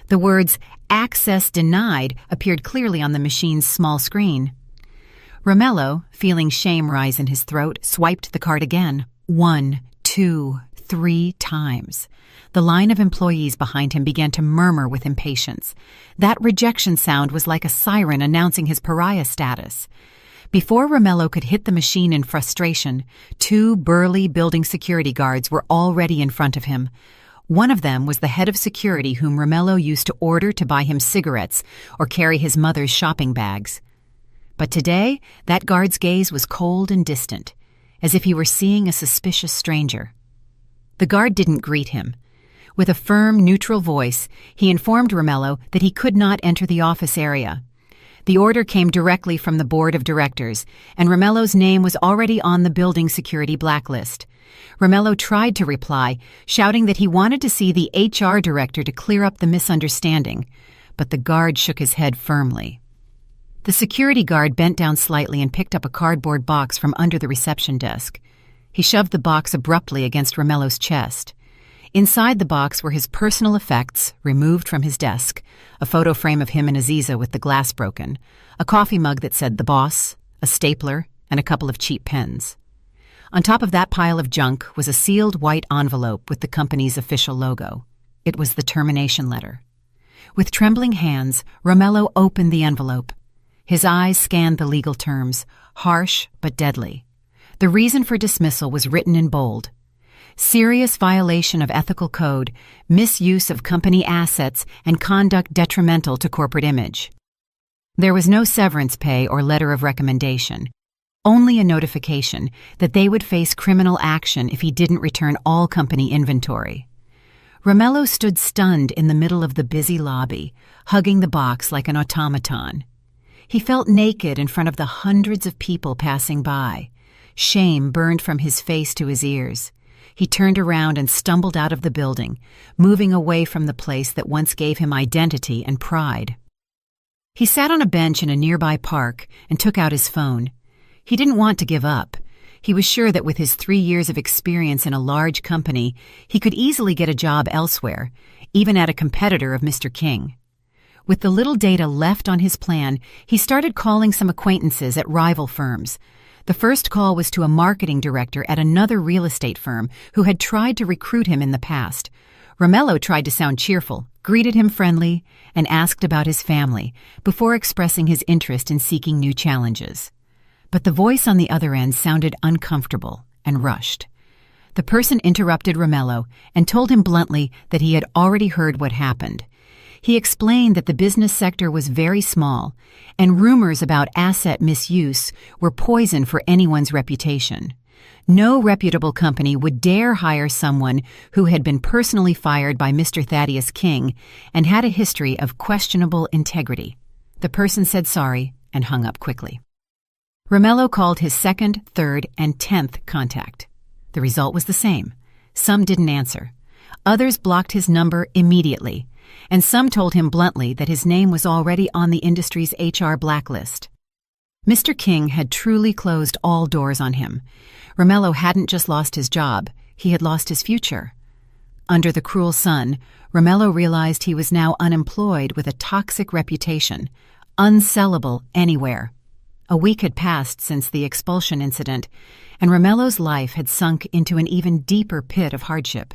The words, "Access denied," appeared clearly on the machine's small screen. Romello, feeling shame rise in his throat, swiped the card again. 1, 2, 3 times. The line of employees behind him began to murmur with impatience. That rejection sound was like a siren announcing his pariah status. Before Romello could hit the machine in frustration, 2 burly building security guards were already in front of him. One of them was the head of security whom Romello used to order to buy him cigarettes or carry his mother's shopping bags. But today, that guard's gaze was cold and distant, as if he were seeing a suspicious stranger. The guard didn't greet him. With a firm, neutral voice, he informed Romello that he could not enter the office area. The order came directly from the board of directors, and Romello's name was already on the building security blacklist. Romello tried to reply, shouting that he wanted to see the HR director to clear up the misunderstanding, but the guard shook his head firmly. The security guard bent down slightly and picked up a cardboard box from under the reception desk. He shoved the box abruptly against Romello's chest. Inside the box were his personal effects, removed from his desk, a photo frame of him and Aziza with the glass broken, a coffee mug that said "The Boss," a stapler, and a couple of cheap pens. On top of that pile of junk was a sealed white envelope with the company's official logo. It was the termination letter. With trembling hands, Romello opened the envelope. His eyes scanned the legal terms, harsh but deadly. The reason for dismissal was written in bold. Serious violation of ethical code, misuse of company assets, and conduct detrimental to corporate image. There was no severance pay or letter of recommendation, only a notification that they would face criminal action if he didn't return all company inventory. Romello stood stunned in the middle of the busy lobby, hugging the box like an automaton. He felt naked in front of the hundreds of people passing by. Shame burned from his face to his ears. He turned around and stumbled out of the building, moving away from the place that once gave him identity and pride. He sat on a bench in a nearby park and took out his phone. He didn't want to give up. He was sure that with his 3 years of experience in a large company, he could easily get a job elsewhere, even at a competitor of Mr. King. With the little data left on his plan, he started calling some acquaintances at rival firms. The first call was to a marketing director at another real estate firm who had tried to recruit him in the past. Romello tried to sound cheerful, greeted him friendly, and asked about his family before expressing his interest in seeking new challenges. But the voice on the other end sounded uncomfortable and rushed. The person interrupted Romello and told him bluntly that he had already heard what happened. He explained that the business sector was very small, and rumors about asset misuse were poison for anyone's reputation. No reputable company would dare hire someone who had been personally fired by Mr. Thaddeus King and had a history of questionable integrity. The person said sorry and hung up quickly. Romello called his second, third, and 10th contact. The result was the same. Some didn't answer. Others blocked his number immediately, and some told him bluntly that his name was already on the industry's HR blacklist. Mr. King had truly closed all doors on him. Romello hadn't just lost his job, he had lost his future. Under the cruel sun, Romello realized he was now unemployed with a toxic reputation, unsellable anywhere. A week had passed since the expulsion incident, and Romello's life had sunk into an even deeper pit of hardship.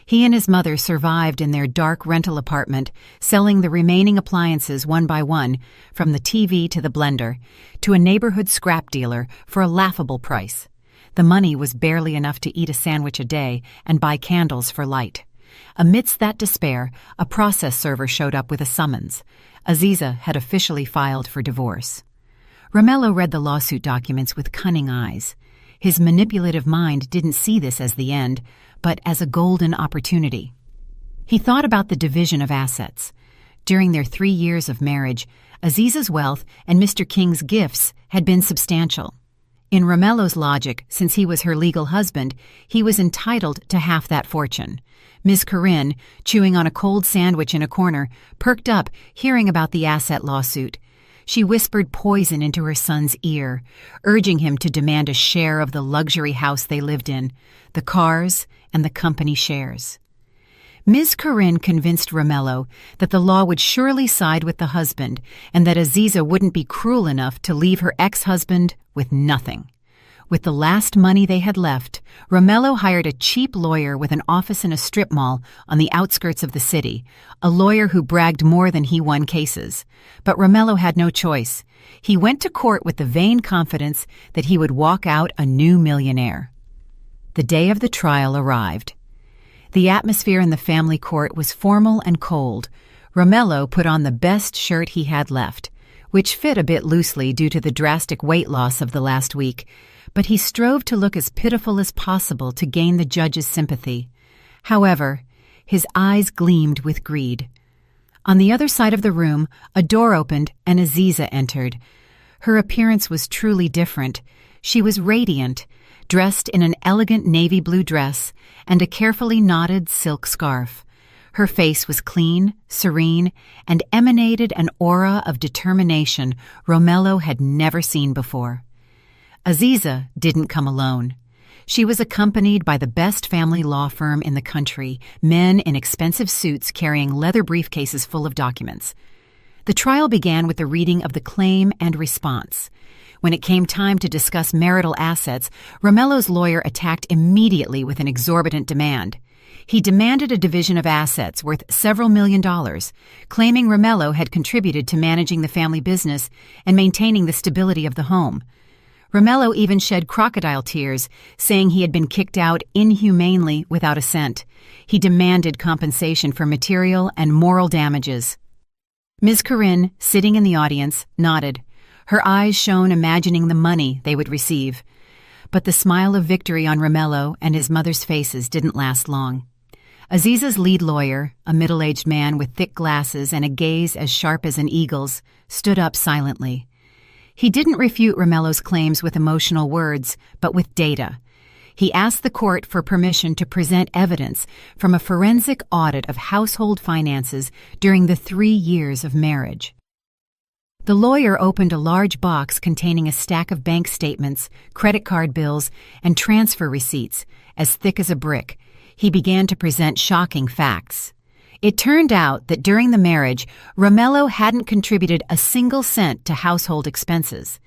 He and his mother survived in their dark rental apartment, selling the remaining appliances one by one, from the TV to the blender, to a neighborhood scrap dealer for a laughable price. The money was barely enough to eat a sandwich a day and buy candles for light. Amidst that despair, a process server showed up with a summons. Aziza had officially filed for divorce. Romello read the lawsuit documents with cunning eyes. His manipulative mind didn't see this as the end, but as a golden opportunity. He thought about the division of assets. During their 3 years of marriage, Aziza's wealth and Mr. King's gifts had been substantial. In Romello's logic, since he was her legal husband, he was entitled to half that fortune. Ms. Corinne, chewing on a cold sandwich in a corner, perked up hearing about the asset lawsuit. She whispered poison into her son's ear, urging him to demand a share of the luxury house they lived in, the cars, and the company shares. Ms. Corinne convinced Romello that the law would surely side with the husband and that Aziza wouldn't be cruel enough to leave her ex-husband with nothing. With the last money they had left, Romello hired a cheap lawyer with an office in a strip mall on the outskirts of the city, a lawyer who bragged more than he won cases. But Romello had no choice. He went to court with the vain confidence that he would walk out a new millionaire. The day of the trial arrived. The atmosphere in the family court was formal and cold. Romello put on the best shirt he had left, which fit a bit loosely due to the drastic weight loss of the last week, but he strove to look as pitiful as possible to gain the judge's sympathy. However, his eyes gleamed with greed. On the other side of the room, a door opened and Aziza entered. Her appearance was truly different. She was radiant, dressed in an elegant navy blue dress and a carefully knotted silk scarf. Her face was clean, serene, and emanated an aura of determination Romello had never seen before. Aziza didn't come alone. She was accompanied by the best family law firm in the country, men in expensive suits carrying leather briefcases full of documents. The trial began with the reading of the claim and response. When it came time to discuss marital assets, Romello's lawyer attacked immediately with an exorbitant demand. He demanded a division of assets worth several $1,000,000, claiming Romello had contributed to managing the family business and maintaining the stability of the home. Romello even shed crocodile tears, saying he had been kicked out inhumanely without a cent. He demanded compensation for material and moral damages. Ms. Corinne, sitting in the audience, nodded. Her eyes shone, imagining the money they would receive. But the smile of victory on Romello and his mother's faces didn't last long. Aziza's lead lawyer, a middle-aged man with thick glasses and a gaze as sharp as an eagle's, stood up silently. He didn't refute Romello's claims with emotional words, but with data. He asked the court for permission to present evidence from a forensic audit of household finances during the 3 years of marriage. The lawyer opened a large box containing a stack of bank statements, credit card bills, and transfer receipts, as thick as a brick. He began to present shocking facts. It turned out that during the marriage, Romello hadn't contributed a single cent to household expenses.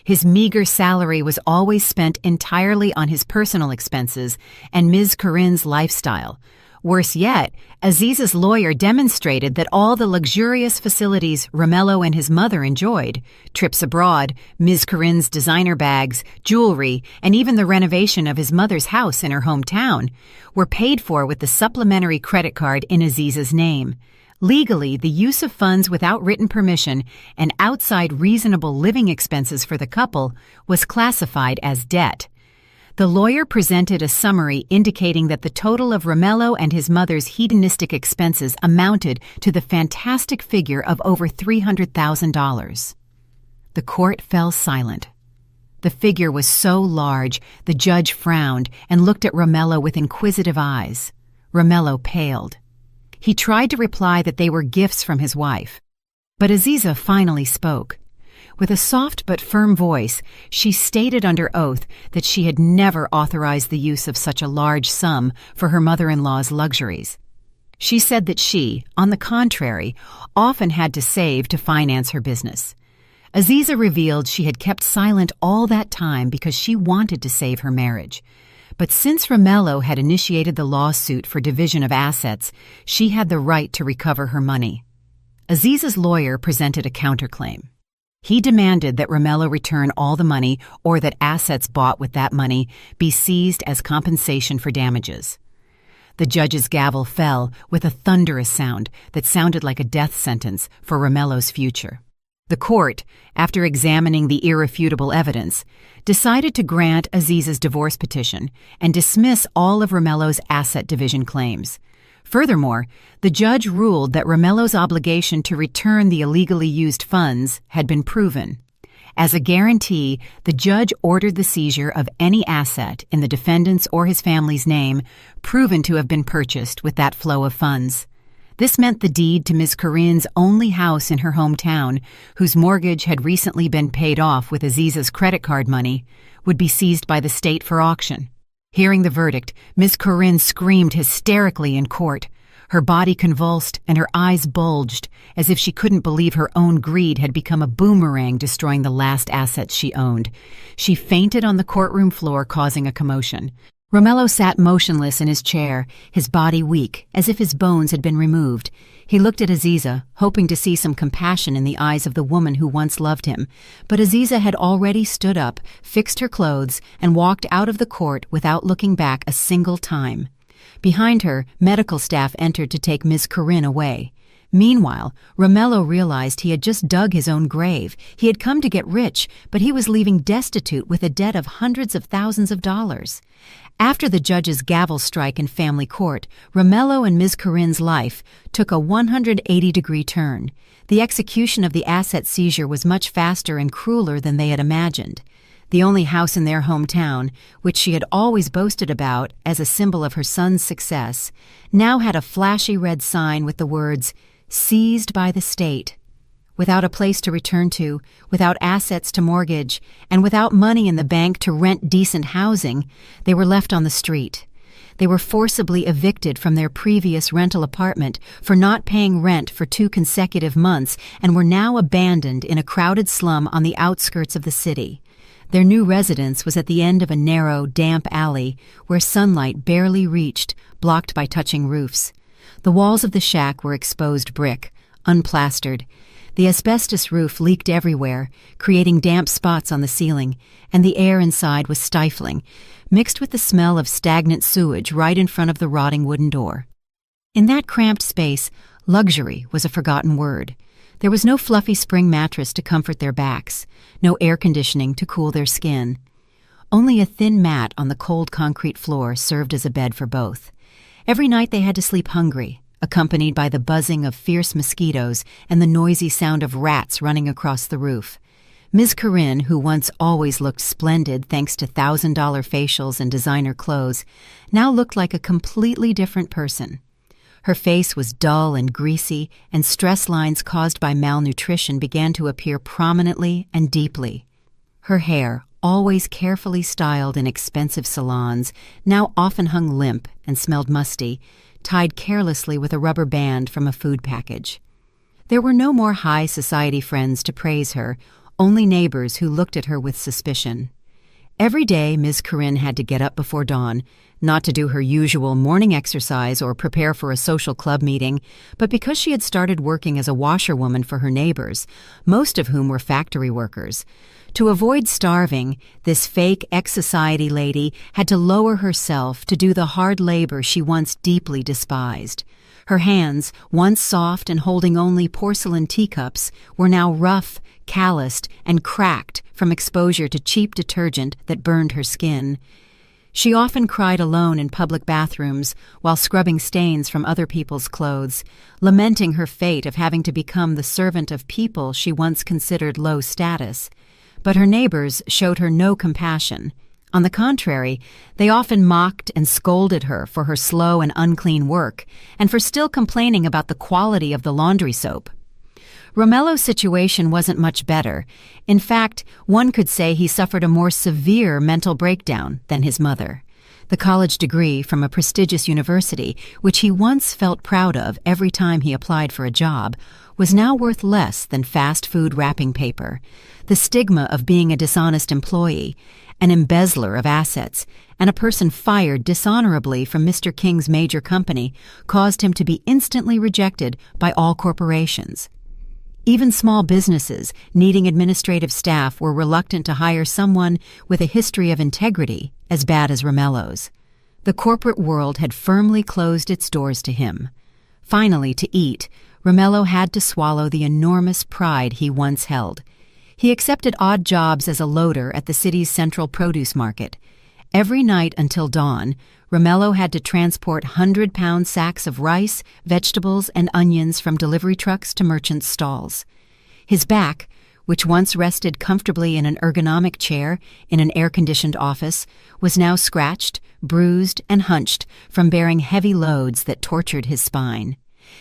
His meager salary was always spent entirely on his personal expenses and Ms. Corinne's lifestyle. Worse yet, Aziza's lawyer demonstrated that all the luxurious facilities Romello and his mother enjoyed, trips abroad, Ms. Corinne's designer bags, jewelry, and even the renovation of his mother's house in her hometown, were paid for with the supplementary credit card in Aziza's name. Legally, the use of funds without written permission and outside reasonable living expenses for the couple was classified as debt. The lawyer presented a summary indicating that the total of Romello and his mother's hedonistic expenses amounted to the fantastic figure of over $300,000. The court fell silent. The figure was so large, the judge frowned and looked at Romello with inquisitive eyes. Romello paled. He tried to reply that they were gifts from his wife. But Aziza finally spoke. With a soft but firm voice, she stated under oath that she had never authorized the use of such a large sum for her mother-in-law's luxuries. She said that she, on the contrary, often had to save to finance her business. Aziza revealed she had kept silent all that time because she wanted to save her marriage. But since Romello had initiated the lawsuit for division of assets, she had the right to recover her money. Aziza's lawyer presented a counterclaim. He demanded that Romello return all the money or that assets bought with that money be seized as compensation for damages. The judge's gavel fell with a thunderous sound that sounded like a death sentence for Romello's future. The court, after examining the irrefutable evidence, decided to grant Aziza's divorce petition and dismiss all of Romello's asset division claims. Furthermore, the judge ruled that Romello's obligation to return the illegally used funds had been proven. As a guarantee, the judge ordered the seizure of any asset in the defendant's or his family's name proven to have been purchased with that flow of funds. This meant the deed to Ms. Corinne's only house in her hometown, whose mortgage had recently been paid off with Aziza's credit card money, would be seized by the state for auction. Hearing the verdict, Ms. Corinne screamed hysterically in court. Her body convulsed and her eyes bulged, as if she couldn't believe her own greed had become a boomerang destroying the last assets she owned. She fainted on the courtroom floor, causing a commotion. Romello sat motionless in his chair, his body weak, as if his bones had been removed. He looked at Aziza, hoping to see some compassion in the eyes of the woman who once loved him. But Aziza had already stood up, fixed her clothes, and walked out of the court without looking back a single time. Behind her, medical staff entered to take Ms. Corinne away. Meanwhile, Romello realized he had just dug his own grave. He had come to get rich, but he was leaving destitute with a debt of hundreds of thousands of dollars. After the judge's gavel strike in family court, Romello and Ms. Corinne's life took a 180-degree turn. The execution of the asset seizure was much faster and crueler than they had imagined. The only house in their hometown, which she had always boasted about as a symbol of her son's success, now had a flashy red sign with the words, "Seized by the state." Without a place to return to, without assets to mortgage, and without money in the bank to rent decent housing, they were left on the street. They were forcibly evicted from their previous rental apartment for not paying rent for 2 consecutive months and were now abandoned in a crowded slum on the outskirts of the city. Their new residence was at the end of a narrow, damp alley where sunlight barely reached, blocked by touching roofs. The walls of the shack were exposed brick, unplastered. The asbestos roof leaked everywhere, creating damp spots on the ceiling, and the air inside was stifling, mixed with the smell of stagnant sewage right in front of the rotting wooden door. In that cramped space, luxury was a forgotten word. There was no fluffy spring mattress to comfort their backs, no air conditioning to cool their skin. Only a thin mat on the cold concrete floor served as a bed for both. Every night they had to sleep hungry, accompanied by the buzzing of fierce mosquitoes and the noisy sound of rats running across the roof. Ms. Corinne, who once always looked splendid thanks to $1,000 facials and designer clothes, now looked like a completely different person. Her face was dull and greasy, and stress lines caused by malnutrition began to appear prominently and deeply. Her hair, always carefully styled in expensive salons, now often hung limp and smelled musty, tied carelessly with a rubber band from a food package. There were no more high society friends to praise her, only neighbors who looked at her with suspicion. Every day, Ms. Corinne had to get up before dawn, not to do her usual morning exercise or prepare for a social club meeting, but because she had started working as a washerwoman for her neighbors, most of whom were factory workers. To avoid starving, this fake ex-society lady had to lower herself to do the hard labor she once deeply despised. Her hands, once soft and holding only porcelain teacups, were now rough, calloused, and cracked from exposure to cheap detergent that burned her skin. She often cried alone in public bathrooms while scrubbing stains from other people's clothes, lamenting her fate of having to become the servant of people she once considered low status. But her neighbors showed her no compassion. On the contrary, they often mocked and scolded her for her slow and unclean work, and for still complaining about the quality of the laundry soap. Romello's situation wasn't much better. In fact, one could say he suffered a more severe mental breakdown than his mother. The college degree from a prestigious university, which he once felt proud of every time he applied for a job, was now worth less than fast food wrapping paper. The stigma of being a dishonest employee, an embezzler of assets, and a person fired dishonorably from Mr. King's major company caused him to be instantly rejected by all corporations. Even small businesses needing administrative staff were reluctant to hire someone with a history of integrity as bad as Romello's. The corporate world had firmly closed its doors to him. Finally, to eat, Romello had to swallow the enormous pride he once held. He accepted odd jobs as a loader at the city's central produce market. Every night until dawn, Romello had to transport 100-pound sacks of rice, vegetables, and onions from delivery trucks to merchants' stalls. His back, which once rested comfortably in an ergonomic chair in an air-conditioned office, was now scratched, bruised, and hunched from bearing heavy loads that tortured his spine.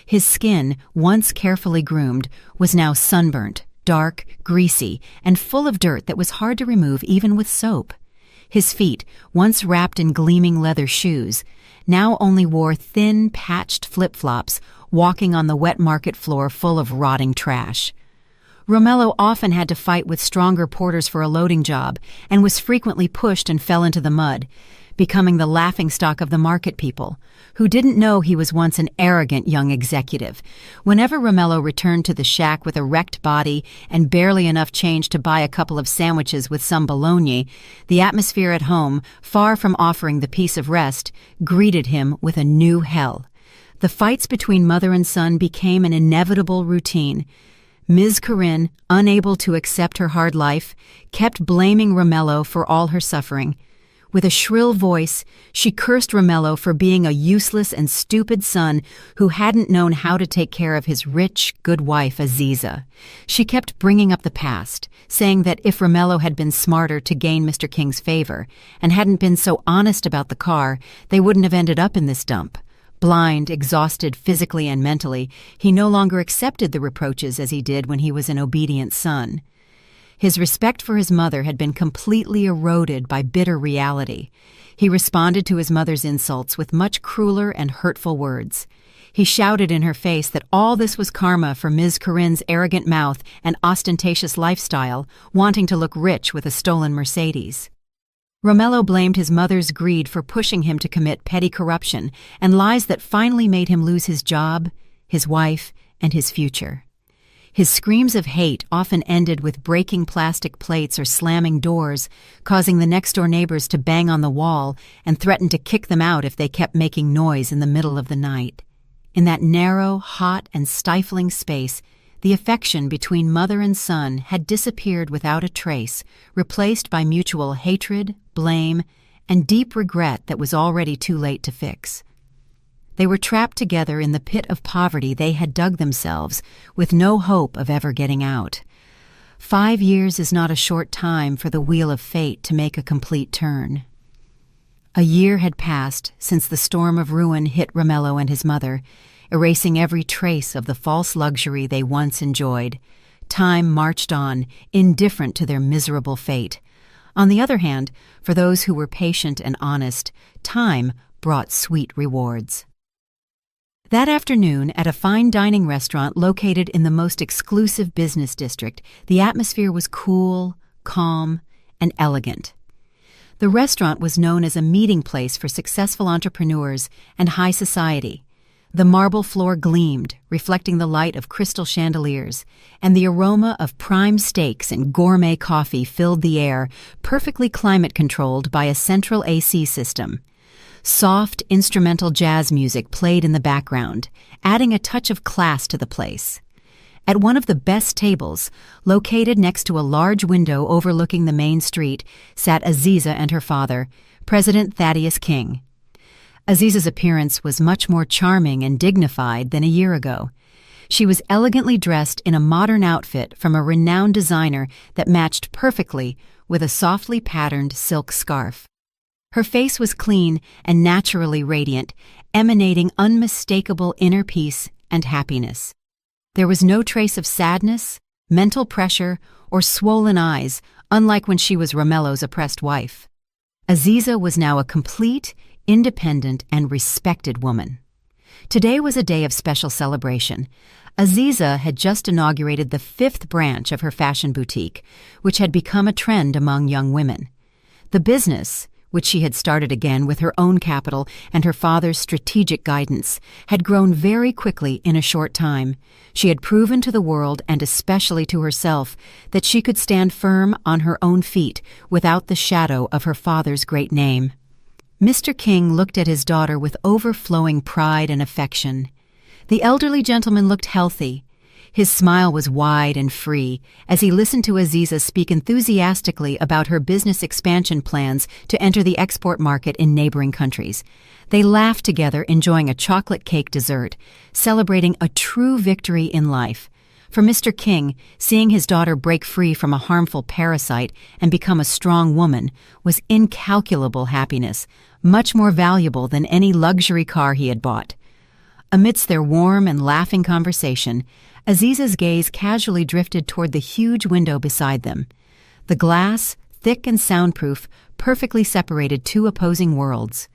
His skin, once carefully groomed, was now sunburnt, dark, greasy, and full of dirt that was hard to remove even with soap. His feet, once wrapped in gleaming leather shoes, now only wore thin, patched flip-flops, walking on the wet market floor full of rotting trash. Romello often had to fight with stronger porters for a loading job and was frequently pushed and fell into the mud, becoming the laughingstock of the market people, who didn't know he was once an arrogant young executive. Whenever Romello returned to the shack with a wrecked body and barely enough change to buy a couple of sandwiches with some bologna, the atmosphere at home, far from offering the peace of rest, greeted him with a new hell. The fights between mother and son became an inevitable routine. Ms. Corinne, unable to accept her hard life, kept blaming Romello for all her suffering. With a shrill voice, she cursed Romello for being a useless and stupid son who hadn't known how to take care of his rich, good wife, Aziza. She kept bringing up the past, saying that if Romello had been smarter to gain Mr. King's favor and hadn't been so honest about the car, they wouldn't have ended up in this dump. Blind, exhausted physically and mentally, he no longer accepted the reproaches as he did when he was an obedient son. His respect for his mother had been completely eroded by bitter reality. He responded to his mother's insults with much crueler and hurtful words. He shouted in her face that all this was karma for Ms. Corinne's arrogant mouth and ostentatious lifestyle, wanting to look rich with a stolen Mercedes. Romello blamed his mother's greed for pushing him to commit petty corruption and lies that finally made him lose his job, his wife, and his future. His screams of hate often ended with breaking plastic plates or slamming doors, causing the next-door neighbors to bang on the wall and threaten to kick them out if they kept making noise in the middle of the night. In that narrow, hot, and stifling space, the affection between mother and son had disappeared without a trace, replaced by mutual hatred, blame, and deep regret that was already too late to fix. They were trapped together in the pit of poverty they had dug themselves, with no hope of ever getting out. 5 years is not a short time for the wheel of fate to make a complete turn. A year had passed since the storm of ruin hit Romello and his mother, erasing every trace of the false luxury they once enjoyed. Time marched on, indifferent to their miserable fate. On the other hand, for those who were patient and honest, time brought sweet rewards. That afternoon, at a fine dining restaurant located in the most exclusive business district, the atmosphere was cool, calm, and elegant. The restaurant was known as a meeting place for successful entrepreneurs and high society. The marble floor gleamed, reflecting the light of crystal chandeliers, and the aroma of prime steaks and gourmet coffee filled the air, perfectly climate-controlled by a central AC system. Soft, instrumental jazz music played in the background, adding a touch of class to the place. At one of the best tables, located next to a large window overlooking the main street, sat Aziza and her father, President Thaddeus King. Aziza's appearance was much more charming and dignified than a year ago. She was elegantly dressed in a modern outfit from a renowned designer that matched perfectly with a softly patterned silk scarf. Her face was clean and naturally radiant, emanating unmistakable inner peace and happiness. There was no trace of sadness, mental pressure, or swollen eyes, unlike when she was Romello's oppressed wife. Aziza was now a complete, independent, and respected woman. Today was a day of special celebration. Aziza had just inaugurated the 5th branch of her fashion boutique, which had become a trend among young women. The business, which she had started again with her own capital and her father's strategic guidance, had grown very quickly in a short time. She had proven to the world, and especially to herself, that she could stand firm on her own feet without the shadow of her father's great name. Mr. King looked at his daughter with overflowing pride and affection. The elderly gentleman looked healthy. His smile was wide and free as he listened to Aziza speak enthusiastically about her business expansion plans to enter the export market in neighboring countries. They laughed together, enjoying a chocolate cake dessert, celebrating a true victory in life. For Mr. King, seeing his daughter break free from a harmful parasite and become a strong woman was incalculable happiness, much more valuable than any luxury car he had bought. Amidst their warm and laughing conversation, Aziza's gaze casually drifted toward the huge window beside them. The glass, thick and soundproof, perfectly separated two opposing worlds.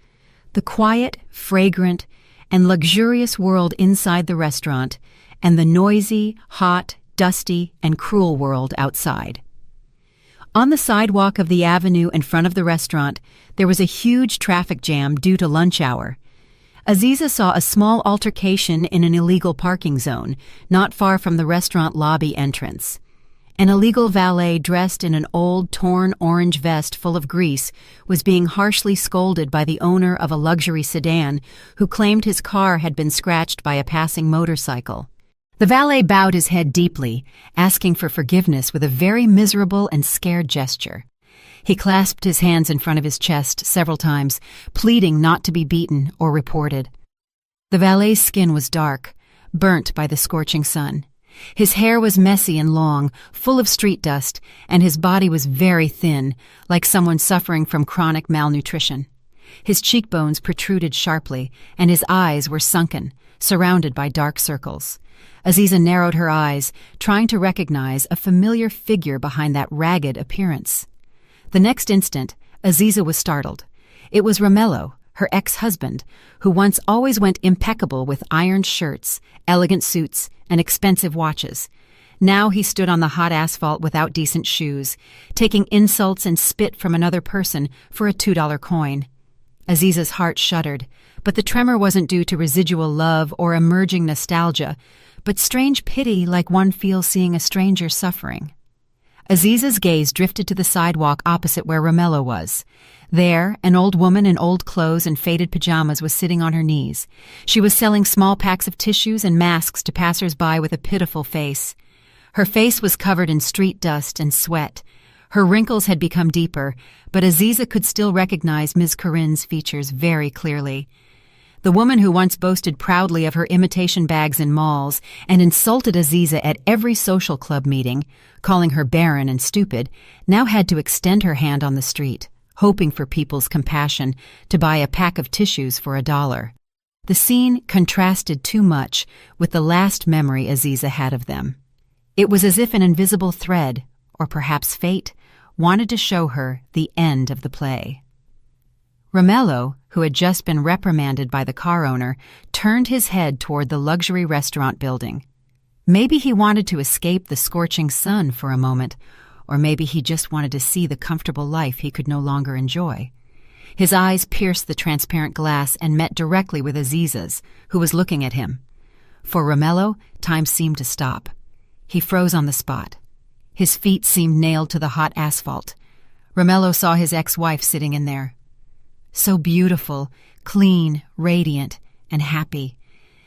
The quiet, fragrant, and luxurious world inside the restaurant, and the noisy, hot, dusty, and cruel world outside. On the sidewalk of the avenue in front of the restaurant, there was a huge traffic jam due to lunch hour. Aziza saw a small altercation in an illegal parking zone, not far from the restaurant lobby entrance. An illegal valet dressed in an old, torn orange vest full of grease was being harshly scolded by the owner of a luxury sedan who claimed his car had been scratched by a passing motorcycle. The valet bowed his head deeply, asking for forgiveness with a very miserable and scared gesture. He clasped his hands in front of his chest several times, pleading not to be beaten or reported. The valet's skin was dark, burnt by the scorching sun. His hair was messy and long, full of street dust, and his body was very thin, like someone suffering from chronic malnutrition. His cheekbones protruded sharply, and his eyes were sunken, surrounded by dark circles. Aziza narrowed her eyes, trying to recognize a familiar figure behind that ragged appearance. The next instant, Aziza was startled. It was Romello, her ex-husband, who once always went impeccable with ironed shirts, elegant suits, and expensive watches. Now he stood on the hot asphalt without decent shoes, taking insults and spit from another person for a $2 coin. Aziza's heart shuddered, but the tremor wasn't due to residual love or emerging nostalgia, but strange pity like one feels seeing a stranger suffering. Aziza's gaze drifted to the sidewalk opposite where Romello was. There, an old woman in old clothes and faded pajamas was sitting on her knees. She was selling small packs of tissues and masks to passers-by with a pitiful face. Her face was covered in street dust and sweat. Her wrinkles had become deeper, but Aziza could still recognize Ms. Corinne's features very clearly. The woman who once boasted proudly of her imitation bags in malls and insulted Aziza at every social club meeting, calling her barren and stupid, now had to extend her hand on the street, hoping for people's compassion, to buy a pack of tissues for $1. The scene contrasted too much with the last memory Aziza had of them. It was as if an invisible thread, or perhaps fate, wanted to show her the end of the play. Romello, who had just been reprimanded by the car owner, turned his head toward the luxury restaurant building. Maybe he wanted to escape the scorching sun for a moment, or maybe he just wanted to see the comfortable life he could no longer enjoy. His eyes pierced the transparent glass and met directly with Aziza's, who was looking at him. For Romello, time seemed to stop. He froze on the spot. His feet seemed nailed to the hot asphalt. Romello saw his ex-wife sitting in there. So beautiful, clean, radiant, and happy.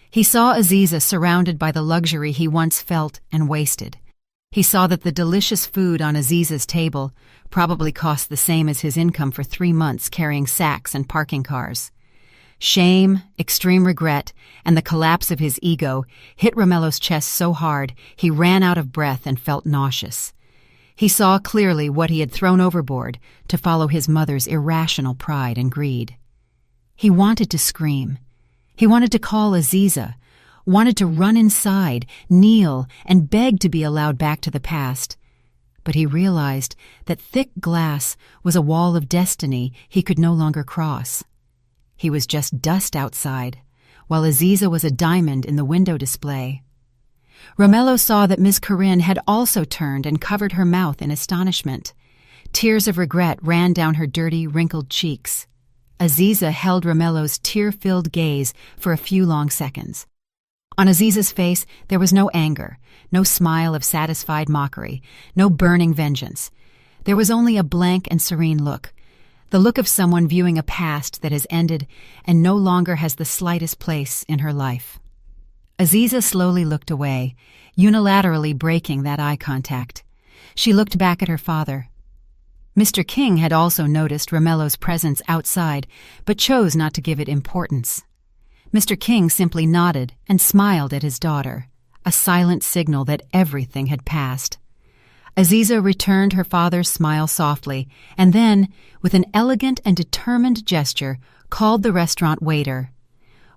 He saw Aziza surrounded by the luxury he once felt and wasted. He saw that the delicious food on Aziza's table probably cost the same as his income for 3 months carrying sacks and parking cars. Shame, extreme regret, and the collapse of his ego hit Romello's chest so hard he ran out of breath and felt nauseous. He saw clearly what he had thrown overboard to follow his mother's irrational pride and greed. He wanted to scream. He wanted to call Aziza, wanted to run inside, kneel, and beg to be allowed back to the past. But he realized that thick glass was a wall of destiny he could no longer cross. He was just dust outside, while Aziza was a diamond in the window display. Romello saw that Miss Corinne had also turned and covered her mouth in astonishment. Tears of regret ran down her dirty, wrinkled cheeks. Aziza held Romello's tear-filled gaze for a few long seconds. On Aziza's face there was no anger, no smile of satisfied mockery, no burning vengeance. There was only a blank and serene look, the look of someone viewing a past that has ended and no longer has the slightest place in her life. Aziza slowly looked away, unilaterally breaking that eye contact. She looked back at her father. Mr. King had also noticed Romello's presence outside, but chose not to give it importance. Mr. King simply nodded and smiled at his daughter, a silent signal that everything had passed. Aziza returned her father's smile softly, and then, with an elegant and determined gesture, called the restaurant waiter.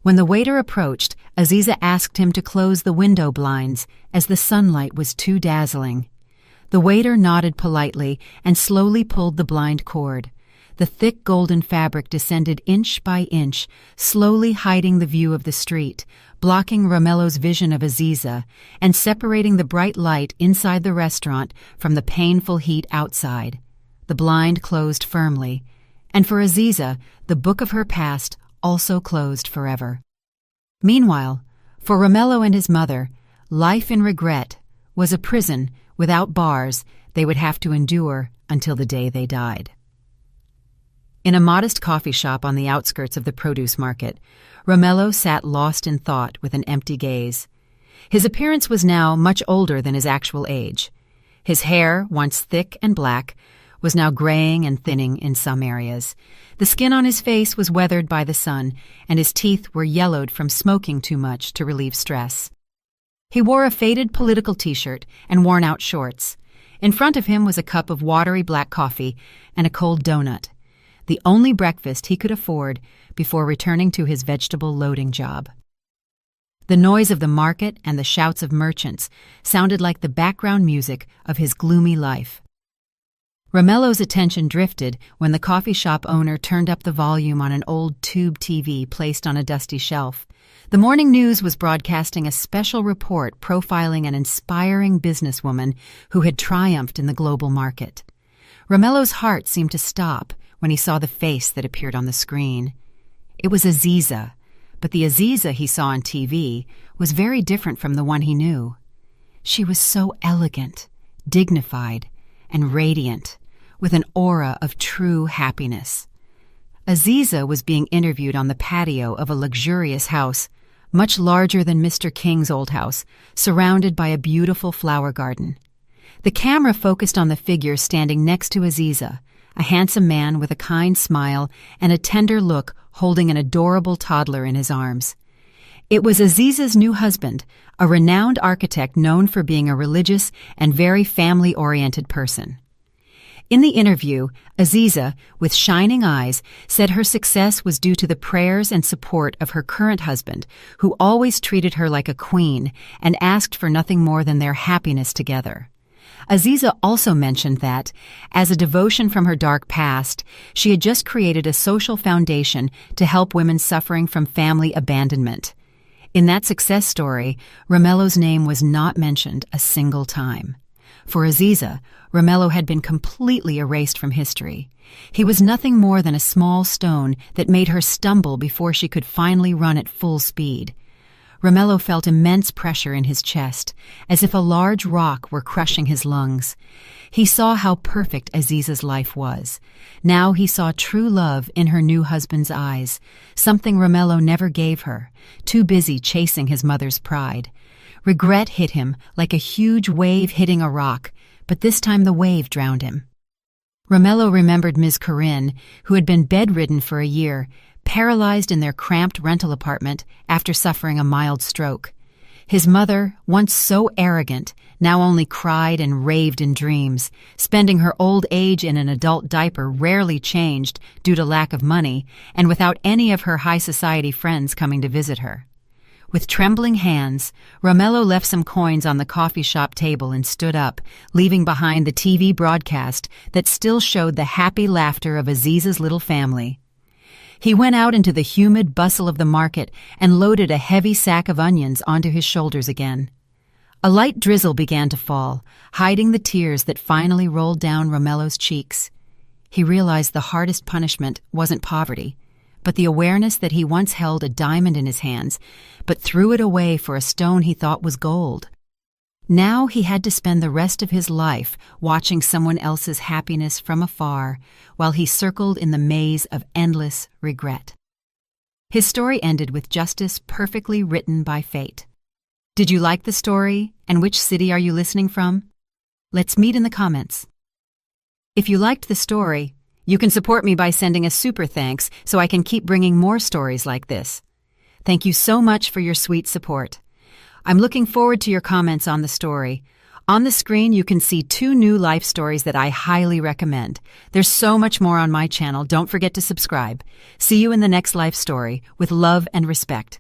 When the waiter approached, Aziza asked him to close the window blinds, as the sunlight was too dazzling. The waiter nodded politely and slowly pulled the blind cord. The thick golden fabric descended inch by inch, slowly hiding the view of the street, blocking Romello's vision of Aziza, and separating the bright light inside the restaurant from the painful heat outside. The blind closed firmly, and for Aziza, the book of her past also closed forever. Meanwhile, for Romello and his mother, life in regret was a prison without bars they would have to endure until the day they died. In a modest coffee shop on the outskirts of the produce market, Romello sat lost in thought with an empty gaze. His appearance was now much older than his actual age. His hair, once thick and black, was now graying and thinning in some areas. The skin on his face was weathered by the sun, and his teeth were yellowed from smoking too much to relieve stress. He wore a faded political t-shirt and worn-out shorts. In front of him was a cup of watery black coffee and a cold donut, the only breakfast he could afford before returning to his vegetable loading job. The noise of the market and the shouts of merchants sounded like the background music of his gloomy life. Romello's attention drifted when the coffee shop owner turned up the volume on an old tube TV placed on a dusty shelf. The morning news was broadcasting a special report profiling an inspiring businesswoman who had triumphed in the global market. Romello's heart seemed to stop when he saw the face that appeared on the screen. It was Aziza, but the Aziza he saw on TV was very different from the one he knew. She was so elegant, dignified, and radiant, with an aura of true happiness. Aziza was being interviewed on the patio of a luxurious house, much larger than Mr. King's old house, surrounded by a beautiful flower garden. The camera focused on the figure standing next to Aziza, a handsome man with a kind smile and a tender look holding an adorable toddler in his arms. It was Aziza's new husband, a renowned architect known for being a religious and very family-oriented person. In the interview, Aziza, with shining eyes, said her success was due to the prayers and support of her current husband, who always treated her like a queen and asked for nothing more than their happiness together. Aziza also mentioned that, as a devotion from her dark past, she had just created a social foundation to help women suffering from family abandonment. In that success story, Romello's name was not mentioned a single time. For Aziza, Romello had been completely erased from history. He was nothing more than a small stone that made her stumble before she could finally run at full speed. Romello felt immense pressure in his chest, as if a large rock were crushing his lungs. He saw how perfect Aziza's life was. Now he saw true love in her new husband's eyes, something Romello never gave her, too busy chasing his mother's pride. Regret hit him like a huge wave hitting a rock, but this time the wave drowned him. Romello remembered Ms. Corinne, who had been bedridden for a year, paralyzed in their cramped rental apartment after suffering a mild stroke. His mother, once so arrogant, now only cried and raved in dreams, spending her old age in an adult diaper rarely changed due to lack of money and without any of her high society friends coming to visit her. With trembling hands, Romello left some coins on the coffee shop table and stood up, leaving behind the TV broadcast that still showed the happy laughter of Aziza's little family. He went out into the humid bustle of the market and loaded a heavy sack of onions onto his shoulders again. A light drizzle began to fall, hiding the tears that finally rolled down Romello's cheeks. He realized the hardest punishment wasn't poverty, but the awareness that he once held a diamond in his hands, but threw it away for a stone he thought was gold. Now he had to spend the rest of his life watching someone else's happiness from afar while he circled in the maze of endless regret. His story ended with justice perfectly written by fate. Did you like the story, and which city are you listening from? Let's meet in the comments. If you liked the story, you can support me by sending a super thanks so I can keep bringing more stories like this. Thank you so much for your sweet support. I'm looking forward to your comments on the story. On the screen, you can see 2 new life stories that I highly recommend. There's so much more on my channel. Don't forget to subscribe. See you in the next life story with love and respect.